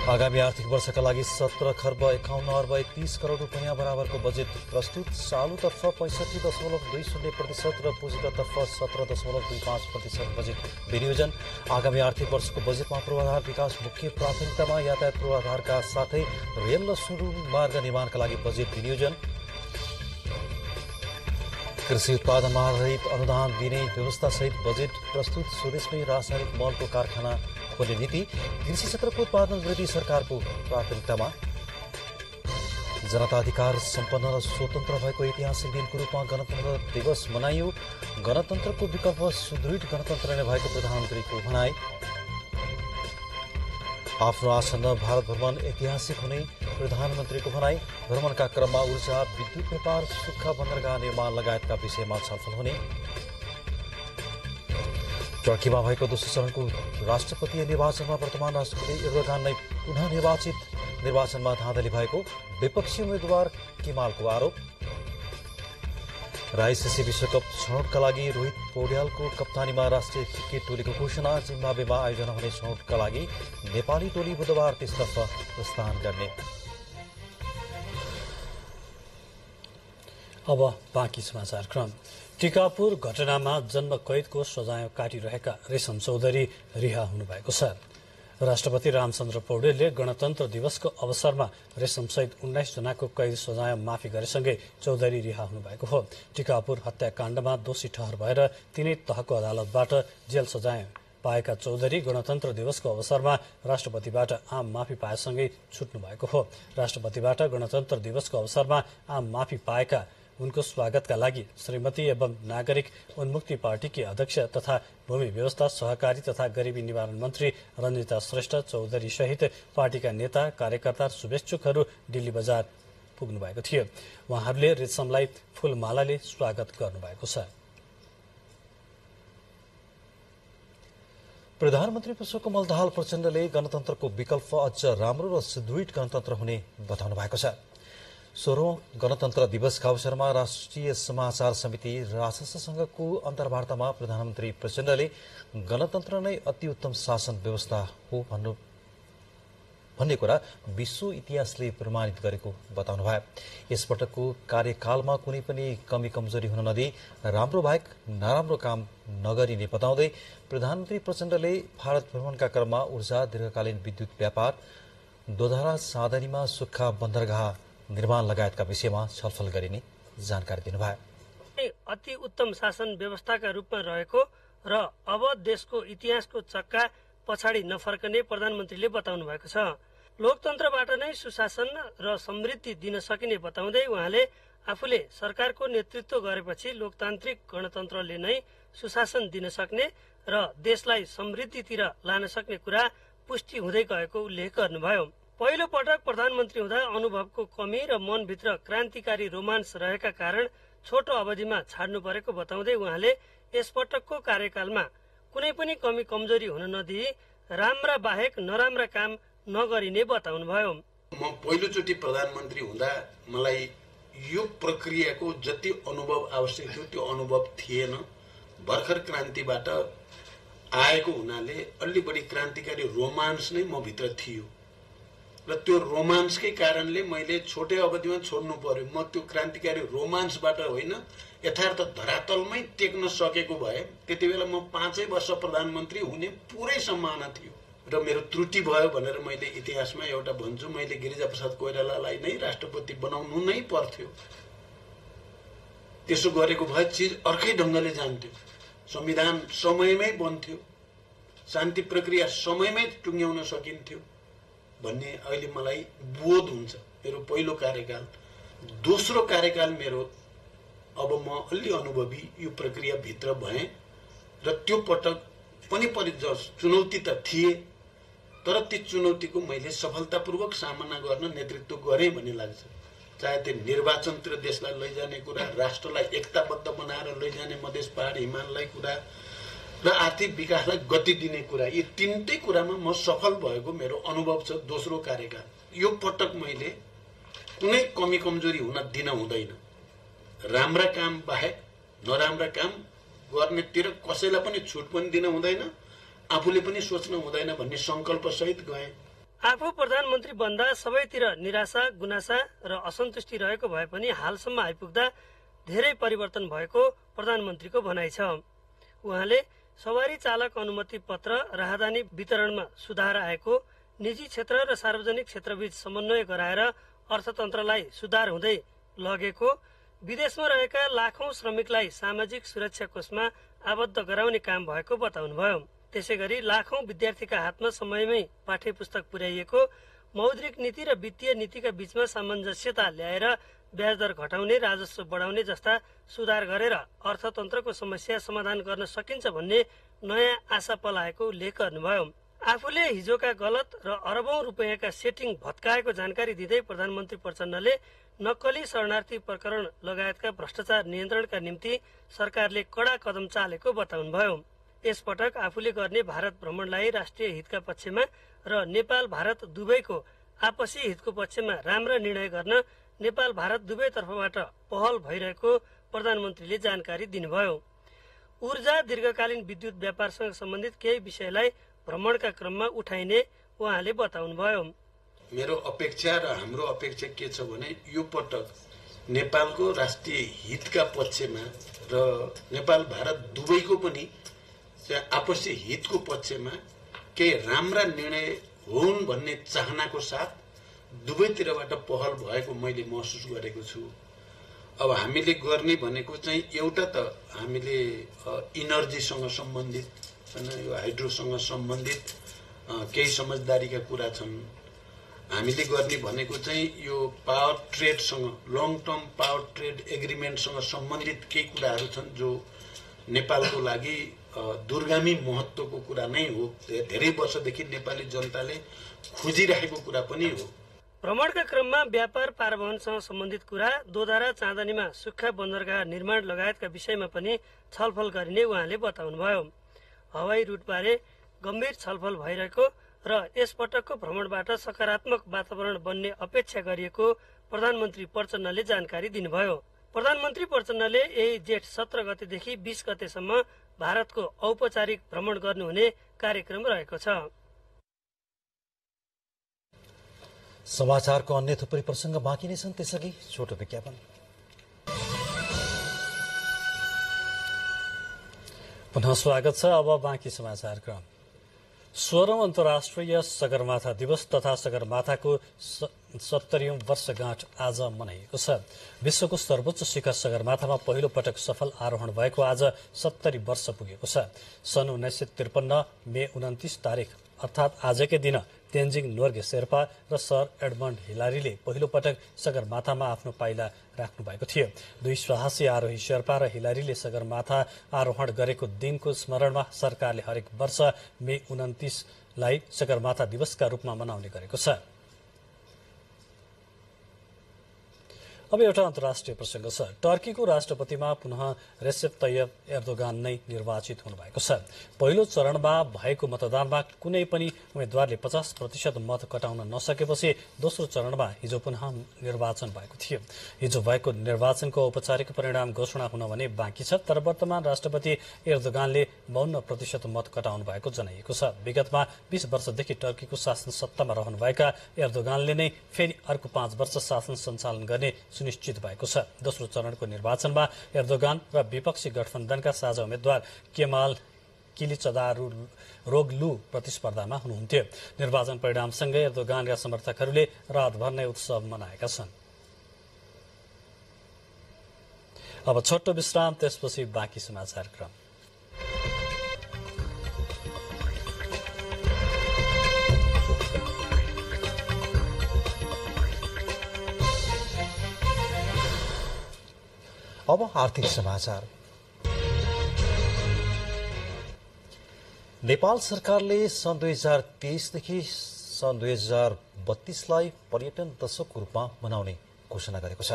आगामी आर्थिक वर्षका लागि 17 खर्ब 51 अर्ब 30 करोड रुपैयाँ बराबरको बजेट प्रस्तुत। चालुतर्फ 65.20% र पुँजीगततर्फ 17.25% बजेट विनियोजन। आगामी आर्थिक वर्षको बजेटमा पूर्वाधार विकास मुख्य प्राथमिकतामा, यातायात पूर्वाधारका साथै रेल र सुदूर मार्ग निर्माणका लागि बजेट विनियोजन। कृषि उत्पादनमा आधारित अनुदान दिने व्यवस्थासहित बजेट प्रस्तुत। स्वदेशमै रासायनिक मलको कारखाना खोल्ने नीति। कृषि क्षेत्रको उत्पादन वृद्धि सरकारको प्राथमिकतामा। जनता अधिकार सम्पन्न र स्वतन्त्र भएको ऐतिहासिक दिनको रूपमा गणतन्त्र दिवस मनाइयो। गणतन्त्रको विकल्प सुदृढ गणतन्त्र नै भएको प्रधानमन्त्रीको भनाई। आफ्नो आसन्न भारत भ्रमण ऐतिहासिक हुने प्रधानमन्त्रीको भनाई। भ्रमणका क्रममा ऊर्जा, विद्युत व्यापार, सुक्खा बन्दरगाह निर्माण लगायतका विषयमा छलफल हुने। टर्कीमा भएको दोस्रो चरणको राष्ट्रपतीय निर्वाचनमा वर्तमान राष्ट्रपति एर्दोगान नै पुनः निर्वाचित। निर्वाचनमा धाँधली भएको विपक्षी उम्मेद्वार केमालको आरोप। र आइसिसी विश्वकप छनौटका लागि रोहित पौड्यालको कप्तानीमा राष्ट्रिय क्रिकेट टोलीको घोषणा। जिम्बाब्वेमा आयोजना हुने छनौटका लागि नेपाली टोली बुधबार त्यसतर्फ प्रस्थान गर्ने। अब बाँकी समाचार क्रम। टिकापुर घटनामा जन्म कैदको सजाय काटिरहेका रेशम चौधरी रिहा हुनुभएको छ। राष्ट्रपति रामचन्द्र पौडेलले गणतन्त्र दिवसको अवसरमा रेशमसहित 19 जनाको कैद सजाय माफी गरेसँगै चौधरी रिहा हुनुभएको हो। टिकापुर हत्याकाण्डमा दोषी ठहर भएर तिनै तहको अदालतबाट जेल सजाय पाएका चौधरी गणतन्त्र दिवसको अवसरमा राष्ट्रपतिबाट आम माफी पाएसँगै छुट्नु भएको हो। राष्ट्रपतिबाट गणतन्त्र दिवसको अवसरमा आम माफी पाएका उनको स्वागतका लागि श्रीमती एवं नागरिक उन्मुक्ति पार्टीकी अध्यक्ष तथा भूमि व्यवस्था, सहकारी तथा गरिबी निवारण मन्त्री रञ्जिता श्रेष्ठ चौधरी सहित पार्टीका नेता, कार्यकर्ता, शुभेच्छुकहरू दिल्ली बजार पुग्नु भएको थियो। उहाँहरूले रेशमलाई फूलमालाले स्वागत गर्नुभएको छ। प्रधानमन्त्री पुष्पकमल दाहाल प्रचण्डले गणतन्त्रको विकल्प अझ राम्रो र सुदृढ गणतन्त्र हुने बताउनु भएको छ। 16औं गणतन्त्र दिवसका अवसरमा राष्ट्रिय समाचार समिति राजसंघको अन्तर्वार्तामा प्रधानमन्त्री प्रचण्डले गणतन्त्र नै अति उत्तम शासन व्यवस्था हो भन्ने कुरा विश्व इतिहासले प्रमाणित गरेको बताउनुभयो। यसपटकको कार्यकालमा कुनै पनि कमी कमजोरी हुन नदिई राम्रो बाहेक नराम्रो काम नगरिने बताउँदै प्रधानमन्त्री प्रचण्डले भारत भ्रमणका क्रममा ऊर्जा, दीर्घकालीन विद्युत व्यापार, दोधारा साधनीमा सुक्खा बन्दरगाह निर्माण लगायतका विषयमा छलफल गरिने जानकारी दिनुभयो। अति उत्तम शासन व्यवस्थाका रूपमा रहेको र अब देशको इतिहासको चक्का पछाडि नफर्कने प्रधानमन्त्रीले बताउनु भएको छ। लोकतन्त्रबाट नै सुशासन र समृद्धि दिन सकिने बताउँदै उहाँले आफूले सरकारको नेतृत्व गरेपछि लोकतान्त्रिक गणतन्त्रले नै सुशासन दिन सक्ने र देशलाई समृद्धितिर लान सक्ने कुरा पुष्टि हुँदै गएको उल्लेख गर्नुभयो। पहिलो पटक प्रधानमन्त्री हुँदा अनुभवको कमी र मनभित्र क्रान्तिकारी रोमान्स रहेका कारण छोटो अवधिमा छाड्नु परेको बताउँदै उहाँले यसपटकको कार्यकालमा कुनै पनि कमी कमजोरी हुन नदिई राम्रा बाहेक नराम्रा काम नगरिने बताउनुभयो। म पहिलोचोटि प्रधानमन्त्री हुँदा मलाई यो प्रक्रियाको जति अनुभव आवश्यक थियो त्यो अनुभव थिएन। भर्खर क्रान्तिबाट आएको हुनाले अलि बढी क्रान्तिकारी रोमान्स नै म भित्र थियो र त्यो रोमान्सकै कारणले मैले छोटै अवधिमा छोड्नु पर्यो। म त्यो क्रान्तिकारी रोमान्सबाट होइन, यथार्थ धरातलमै टेक्न सकेको भए त्यति बेला म 5 वर्ष प्रधानमन्त्री हुने पुरै सम्भावना थियो र मेरो त्रुटि भयो भनेर मैले इतिहासमा एउटा भन्छु, मैले गिरिजाप्रसाद कोइरालालाई नै राष्ट्रपति बनाउनु नै पर्थ्यो। त्यसो गरेको भए चिज अर्कै ढङ्गले जान्थ्यो, संविधान समयमै बन्थ्यो, शान्ति प्रक्रिया समयमै टुङ्ग्याउन सकिन्थ्यो भन्ने अहिले मलाई बोध हुन्छ। मेरो पहिलो कार्यकाल, दोस्रो कार्यकाल मेरो अब म अलि अनुभवी यो प्रक्रिया भित्र भएँ र त्यो पटक पनि चुनौती त थिए, तर ती चुनौतीको मैले सफलतापूर्वक सामना गर्न नेतृत्व गरेँ भन्ने लाग्छ। चाहे त्यो निर्वाचनतिर देशलाई लैजाने कुरा, राष्ट्रलाई एकताबद्ध बनाएर लैजाने मधेस पहाड हिमाललाई कुरा र आर्थिक विकासलाई गति दिने कुरा, यी तीनटै कुरामा म सफल भएको मेरो अनुभव छ दोस्रो कार्यकाल। यो पटक मैले कुनै कमी कमजोरी हुन दिन हुँदैन। राम्रा काम बाहेक नराम्रा काम गर्नेतिर कसैलाई पनि छुट पनि दिन हुँदैन, आफूले पनि सोच्नु हुँदैन भन्ने संकल्प सहित गए। आफू प्रधानमन्त्री बन्दा सबैतिर निराशा, गुनासा र असन्तुष्टि रहेको भए पनि हालसम्म आइपुग्दा धेरै परिवर्तन भएको प्रधानमन्त्रीको भनाइ छ। उहाँले सवारी चालक अनुमति पत्र राहदानी वितरणमा सुधार आएको, निजी क्षेत्र र सार्वजनिक क्षेत्रबीच समन्वय गराएर अर्थतन्त्रलाई सुधार हुँदै लगेको, विदेशमा रहेका लाखौं श्रमिकलाई सामाजिक सुरक्षा कोषमा आबद्ध गराउने काम भएको बताउनुभयो। त्यसैगरी लाखौं विद्यार्थीका हातमा समयमै पाठ्य पुस्तक पुर्याइएको, मौद्रिक नीति र वित्तीय नीतिका बीचमा सामञ्जस्यता ल्याएर ब्याज दर घटाउने, राजस्व बढाउने जस्ता सुधार गरेर अर्थतन्त्रको समस्या समाधान गर्न सकिन्छ भन्ने नयाँ आशा पलाएको उल्लेख गर्नुभयो। आफूले हिजोका गलत र अरबौं रुपियाँका सेटिङ भत्काएको जानकारी दिँदै प्रधानमन्त्री प्रचण्डले नक्कली शरणार्थी प्रकरण लगायतका भ्रष्टाचार नियन्त्रणका निम्ति सरकारले कडा कदम चालेको बताउनुभयो। यसपटक आफूले गर्ने भारत भ्रमणलाई राष्ट्रिय हितका पक्षमा र नेपाल भारत दुवैको आपसी हितको पक्षमा राम्रा निर्णय गर्न नेपाल भारत दुवै तर्फबाट पहल भइरहेको प्रधानमन्त्रीले जानकारी दिनुभयो। ऊर्जा, दीर्घकालीन विद्युत व्यापारसँग सम्बन्धित केही विषयलाई भ्रमणका क्रममा उठाइने उहाँले बताउनुभयो। मेरो अपेक्षा र हाम्रो अपेक्षा के छ भने यो पटक नेपालको राष्ट्रिय हितका पक्षमा र नेपाल भारत दुवैको पनि आपसी हितको पक्षमा केही राम्रा निर्णय हुन् भन्ने चाहनाको साथ दुवैतिरबाट पहल भएको मैले महसुस गरेको छु। अब हामीले गर्ने भनेको चाहिँ एउटा त हामीले इनर्जीसँग सम्बन्धित हैन, यो हाइड्रोसँग सम्बन्धित केही समझदारीका कुरा छन्। हामीले गर्ने भनेको चाहिँ यो पावर ट्रेडसँग, लङ टर्म पावर ट्रेड एग्रिमेन्टसँग सम्बन्धित केही कुराहरू छन् जो नेपालको लागि दूरगामी महत्त्वको कुरा नै हो। धेरै वर्षदेखि नेपाली जनताले खोजिरहेको कुरा पनि हो। भ्रमणका क्रममा व्यापार पारवहनसँग सम्बन्धित कुरा, दोधारा चाँदनीमा सुक्खा बन्दरगाह निर्माण लगायतका विषयमा पनि छलफल गरिने उहाँले बताउनुभयो। हवाई रूटबारे गम्भीर छलफल भइरहेको र यसपटकको भ्रमणबाट सकारात्मक वातावरण बन्ने अपेक्षा गरिएको प्रधानमन्त्री प्रचण्डले जानकारी दिनुभयो। प्रधानमन्त्री प्रचण्डले यही जेठ 17 गतेदेखि 20 गतेसम्म भारतको औपचारिक भ्रमण गर्नुहुने कार्यक्रम रहेको छ। समाचारको अन्य थुप्रै प्रसंग बाँकी नै छन्, त्यसअघि छोटो विज्ञापन। पुनः स्वागत छ। अब बाँकी समाचारक्रम। 16औं अन्तर्राष्ट्रिय सगरमाथा दिवस तथा सगरमाथाको 70औं वर्षगाँठ आज मनाइएको छ। विश्वको सर्वोच्च शिखर सगरमाथामा पहिलो पटक सफल आरोहण भएको आज 70 वर्ष पुगेको छ। सन् 1953 मे 29 तारिक अर्थात् आजकै दिन तेन्जिङ नोर्गे शेर्पा र सर एडमन्ड हिलारीले पहिलो पटक सगरमाथामा आफ्नो पाइला राख्नु भएको थियो। दुई साहसी आरोही शेर्पा र हिलारीले सगरमाथा आरोहण गरेको दिनको स्मरणमा सरकारले हरेक वर्ष मे 29 लाई सगरमाथा दिवसका रूपमा मनाउने गरेको छ। अब एउटा अन्तर्राष्ट्रिय प्रसंग छ। टर्कीको राष्ट्रपतिमा पुनः रेसेप तय्यप एर्दोगान नै निर्वाचित हुनुभएको छ। पहिलो चरणमा भएको मतदानमा कुनै पनि उम्मेद्वारले 50% मत कटाउन नसकेपछि दोस्रो चरणमा हिजो पुनः निर्वाचन भएको थियो। हिजो भएको निर्वाचनको औपचारिक परिणाम घोषणा हुन भने बाँकी छ, तर वर्तमान राष्ट्रपति एर्दोगानले 52% मत कटाउनु भएको जनाइएको छ। विगतमा 20 वर्षदेखि टर्कीको शासन सत्तामा रहनुभएका एर्दोगानले नै फेरि अर्को 5 वर्ष शासन सञ्चालन गर्ने सुनिश्चित भएको छ। दोस्रो चरणको निर्वाचनमा एर्दोगान र विपक्षी गठबन्धनका साझा उम्मेद्वार केमाल किलिचदारोग्लु प्रतिस्पर्धामा हुनुहुन्थ्यो। निर्वाचन परिणामसँगै एर्दोगानका समर्थकहरूले रातभर नै उत्सव मनाएका छन्। अब छोटो विश्राम, त्यसपछि बाँकी समाचारक्रम। अब आर्थिक समाचार। नेपाल सरकारले सन् 2023 देखि सन् 2032 लाई पर्यटन दशकको रूपमा मनाउने घोषणा गरेको छ।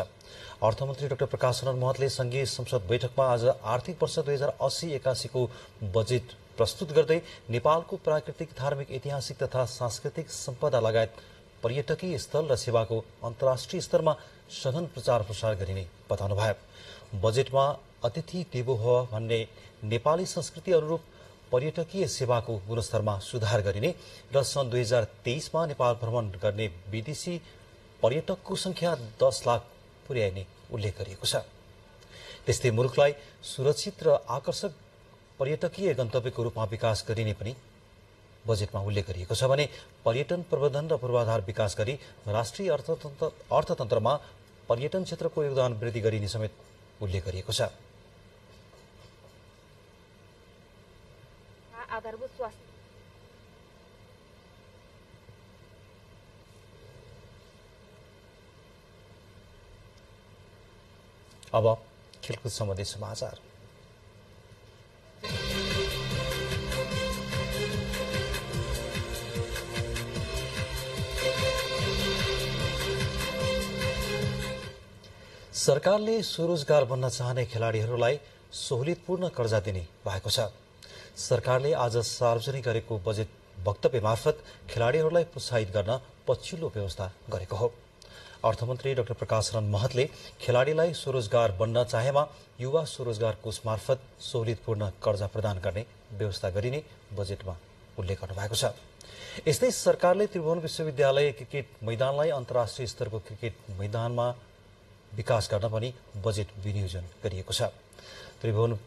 अर्थमन्त्री डाक्टर प्रकाश शरण महतले संघीय संसद बैठकमा आज आर्थिक वर्ष 2080-81 को बजेट प्रस्तुत गर्दै नेपालको प्राकृतिक, धार्मिक, ऐतिहासिक तथा सांस्कृतिक सम्पदा लगायत पर्यटकीय स्थल र सेवाको अन्तर्राष्ट्रिय स्तरमा सघन प्रचार प्रसार गरिने बताउनुभयो। बजेटमा अतिथि देवो भव भन्ने नेपाली संस्कृति अनुरूप पर्यटकीय सेवाको गुणस्तरमा सुधार गरिने र सन् 2023मा नेपाल भ्रमण गर्ने विदेशी पर्यटकको संख्या 10 लाख पुर्याइने उल्लेख गरिएको छ। त्यस्तै मुलुकलाई सुरक्षित र आकर्षक पर्यटकीय गन्तव्यको रूपमा विकास गरिने पनि बजेटमा उल्लेख गरिएको छ भने पर्यटन प्रबन्धन र पूर्वाधार विकास गरी राष्ट्रिय अर्थतन्त्रमा पर्यटन क्षेत्रको योगदान वृद्धि गरिने समेत उल्लेख गरिएको छ। आधारभूत स्वास्थ्य अब खेलकुद सम्बन्धी समाचार। सरकारले स्वरोजगार बन्न चाहने खेलाड़ीहरूलाई सहुलियतपूर्ण कर्जा दिने भएको छ। सरकारले आज सार्वजनिक गरेको बजेट वक्तव्य मार्फत खेलाड़ीहरूलाई प्रोत्साहित गर्न पछिल्लो व्यवस्था गरेको हो। अर्थमन्त्री डाक्टर प्रकाश शरण महतले खेलाड़ीलाई स्वरोजगार बन्न चाहेमा युवा स्वरोजगार कोष मार्फत सहुलियतपूर्ण कर्जा प्रदान गर्ने व्यवस्था गरिने बजेटमा उल्लेख गर्नुभएको छ। यस्तै सरकारले त्रिभुवन विश्वविद्यालय क्रिकेट मैदानलाई अन्तर्राष्ट्रिय स्तरको क्रिकेट मैदानमा विकास गर्न पनि बजेट विनियोजन गरिएको छ। त्रिभुवन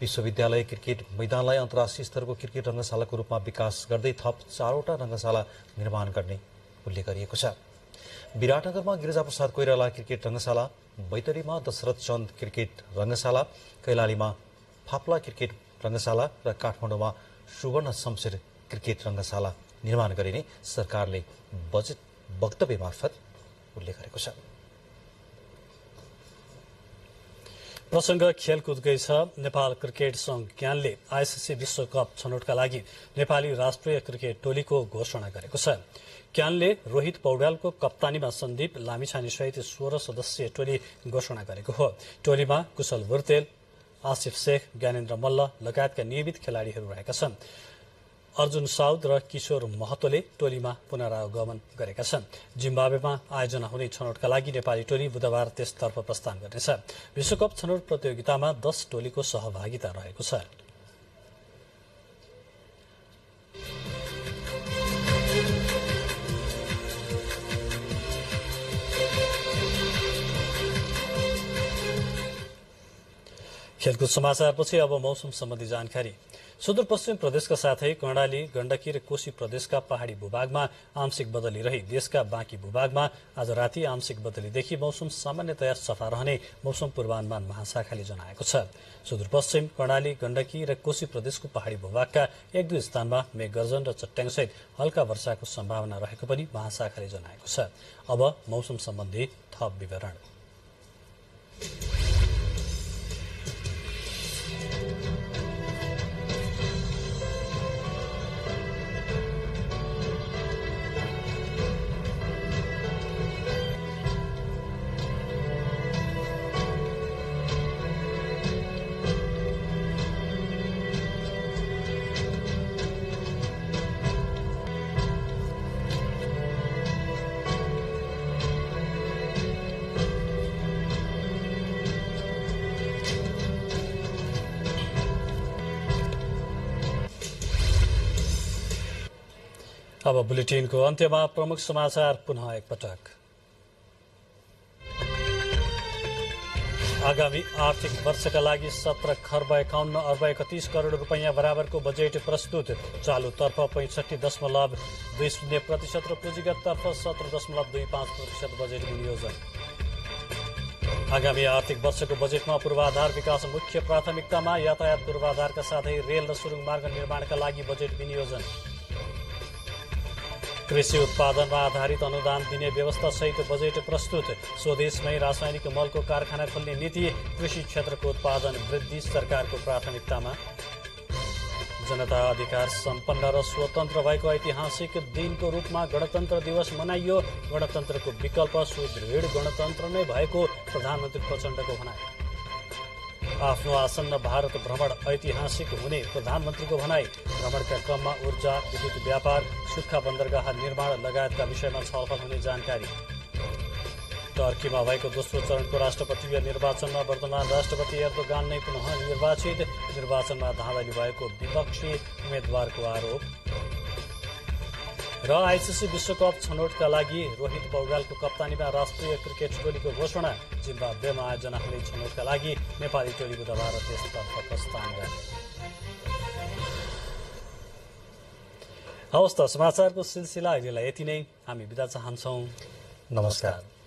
विश्वविद्यालय क्रिकेट मैदानलाई अन्तर्राष्ट्रिय स्तरको क्रिकेट रंगशालाको रूपमा विकास गर्दै थप 4वटा रंगशाला निर्माण गर्ने उल्लेख गरिएको छ। विराटनगरमा गिरिजाप्रसाद कोइराला क्रिकेट रंगशाला, बैतडीमा दशरथ चन्द क्रिकेट रंगशाला, कैलालीमा फाप्ला क्रिकेट रंगशाला र काठमाडौँमा सुवर्ण शमशेर क्रिकेट रंगशाला निर्माण गरिने सरकारले बजेट वक्तव्य मार्फत उल्लेख गरेको छ। प्रसंग खेलकुदकै छ। नेपाल क्रिकेट संघ क्यानले आईसीसी विश्वकप छनौटका लागि नेपाली राष्ट्रिय क्रिकेट टोलीको घोषणा गरेको छ। क्यानले रोहित पौड्यालको कप्तानीमा सन्दीप लामिछाने सहित 16 सदस्यीय टोली घोषणा गरेको हो। टोलीमा कुशल बुर्तेल, आसिफ शेख, ज्ञानेन्द्र मल्ल लगायतका नियमित खेलाड़ीहरू रहेका छन्। अर्जुन साउद र किशोर महतोले टोलीमा पुनरागमन गरेका छन्। जिम्बाब्वेमा आयोजना हुने छनौटका लागि नेपाली टोली बुधबार त्यसतर्फ प्रस्थान गर्नेछ। विश्वकप छनौट प्रतियोगितामा 10 टोलीको सहभागिता रहेको छ। खेलकुद समाचारपछि अब मौसम सम्बन्धी जानकारी। सुदूरपश्चिम प्रदेशका साथै कर्णाली, गण्डकी र कोशी प्रदेशका पहाड़ी भूभागमा आंशिक बदली रही देशका बाँकी भूभागमा आज राति आंशिक बदलीदेखि मौसम सामान्यतया सफा रहने मौसम पूर्वानुमान महाशाखाले जनाएको छ। सुदूरपश्चिम, कर्णाली, गण्डकी र कोशी प्रदेशको पहाड़ी भूभागका 1-2 स्थानमा मेघगर्जन र चट्याङसहित हल्का वर्षाको सम्भावना रहेको पनि महाशाखाले जनाएको छ। अब मौसम सम्बन्धी थप विवरण। अब बुलेटिनको अन्त्यमा प्रमुख समाचार पुनः एकपटक। आगामी आर्थिक वर्षका लागि 17 खर्ब 51 अर्ब 31 करोड़ रुपैयाँ बराबरको बजेट प्रस्तुत। चालुतर्फ 65.20% र पुँजीगततर्फ 17.25% बजेट विनियोजन। आगामी आर्थिक वर्षको बजेटमा पूर्वाधार विकास मुख्य प्राथमिकतामा, यातायात पूर्वाधारका साथै रेल र सुरुङ मार्ग निर्माणका लागि बजेट विनियोजन। कृषि उत्पादनमा आधारित अनुदान दिने व्यवस्था सहित बजेट प्रस्तुत। स्वदेशमै रासायनिक मलको कारखाना खोल्ने नीति। कृषि क्षेत्रको उत्पादन वृद्धि सरकारको प्राथमिकतामा। जनता अधिकार सम्पन्न र स्वतन्त्र भएको ऐतिहासिक दिनको रूपमा गणतन्त्र दिवस मनाइयो। गणतन्त्रको विकल्प सुदृढ गणतन्त्र नै भएको प्रधानमन्त्री प्रचण्डको भनाइ। आफ्नो आसन्न भारत भ्रमण ऐतिहासिक हुने प्रधानमन्त्रीको भनाइ। भ्रमणका क्रममा ऊर्जा, विद्युत व्यापार, सुक्खा बन्दरगाह निर्माण लगायतका विषयमा छलफल हुने जानकारी। टर्कीमा भएको दोस्रो चरणको राष्ट्रपतीय निर्वाचनमा वर्तमान राष्ट्रपति एर्दोगान नै पुनः निर्वाचित। निर्वाचनमा धाँधली भएको विपक्षी उम्मेद्वारको आरोप। र आइसिसी विश्वकप छनौटका लागि रोहित पौगालको कप्तानीमा राष्ट्रिय क्रिकेट टोलीको घोषणा। जिम्बाब्वेमा आयोजना हुने छनौटका लागि नेपाली टोली बुधबार देशतर्फ प्रस्थान गरे। हवस् त समाचारको सिलसिला अहिलेलाई यति नै। हामी बिदा चाहन्छौँ। नमस्कार।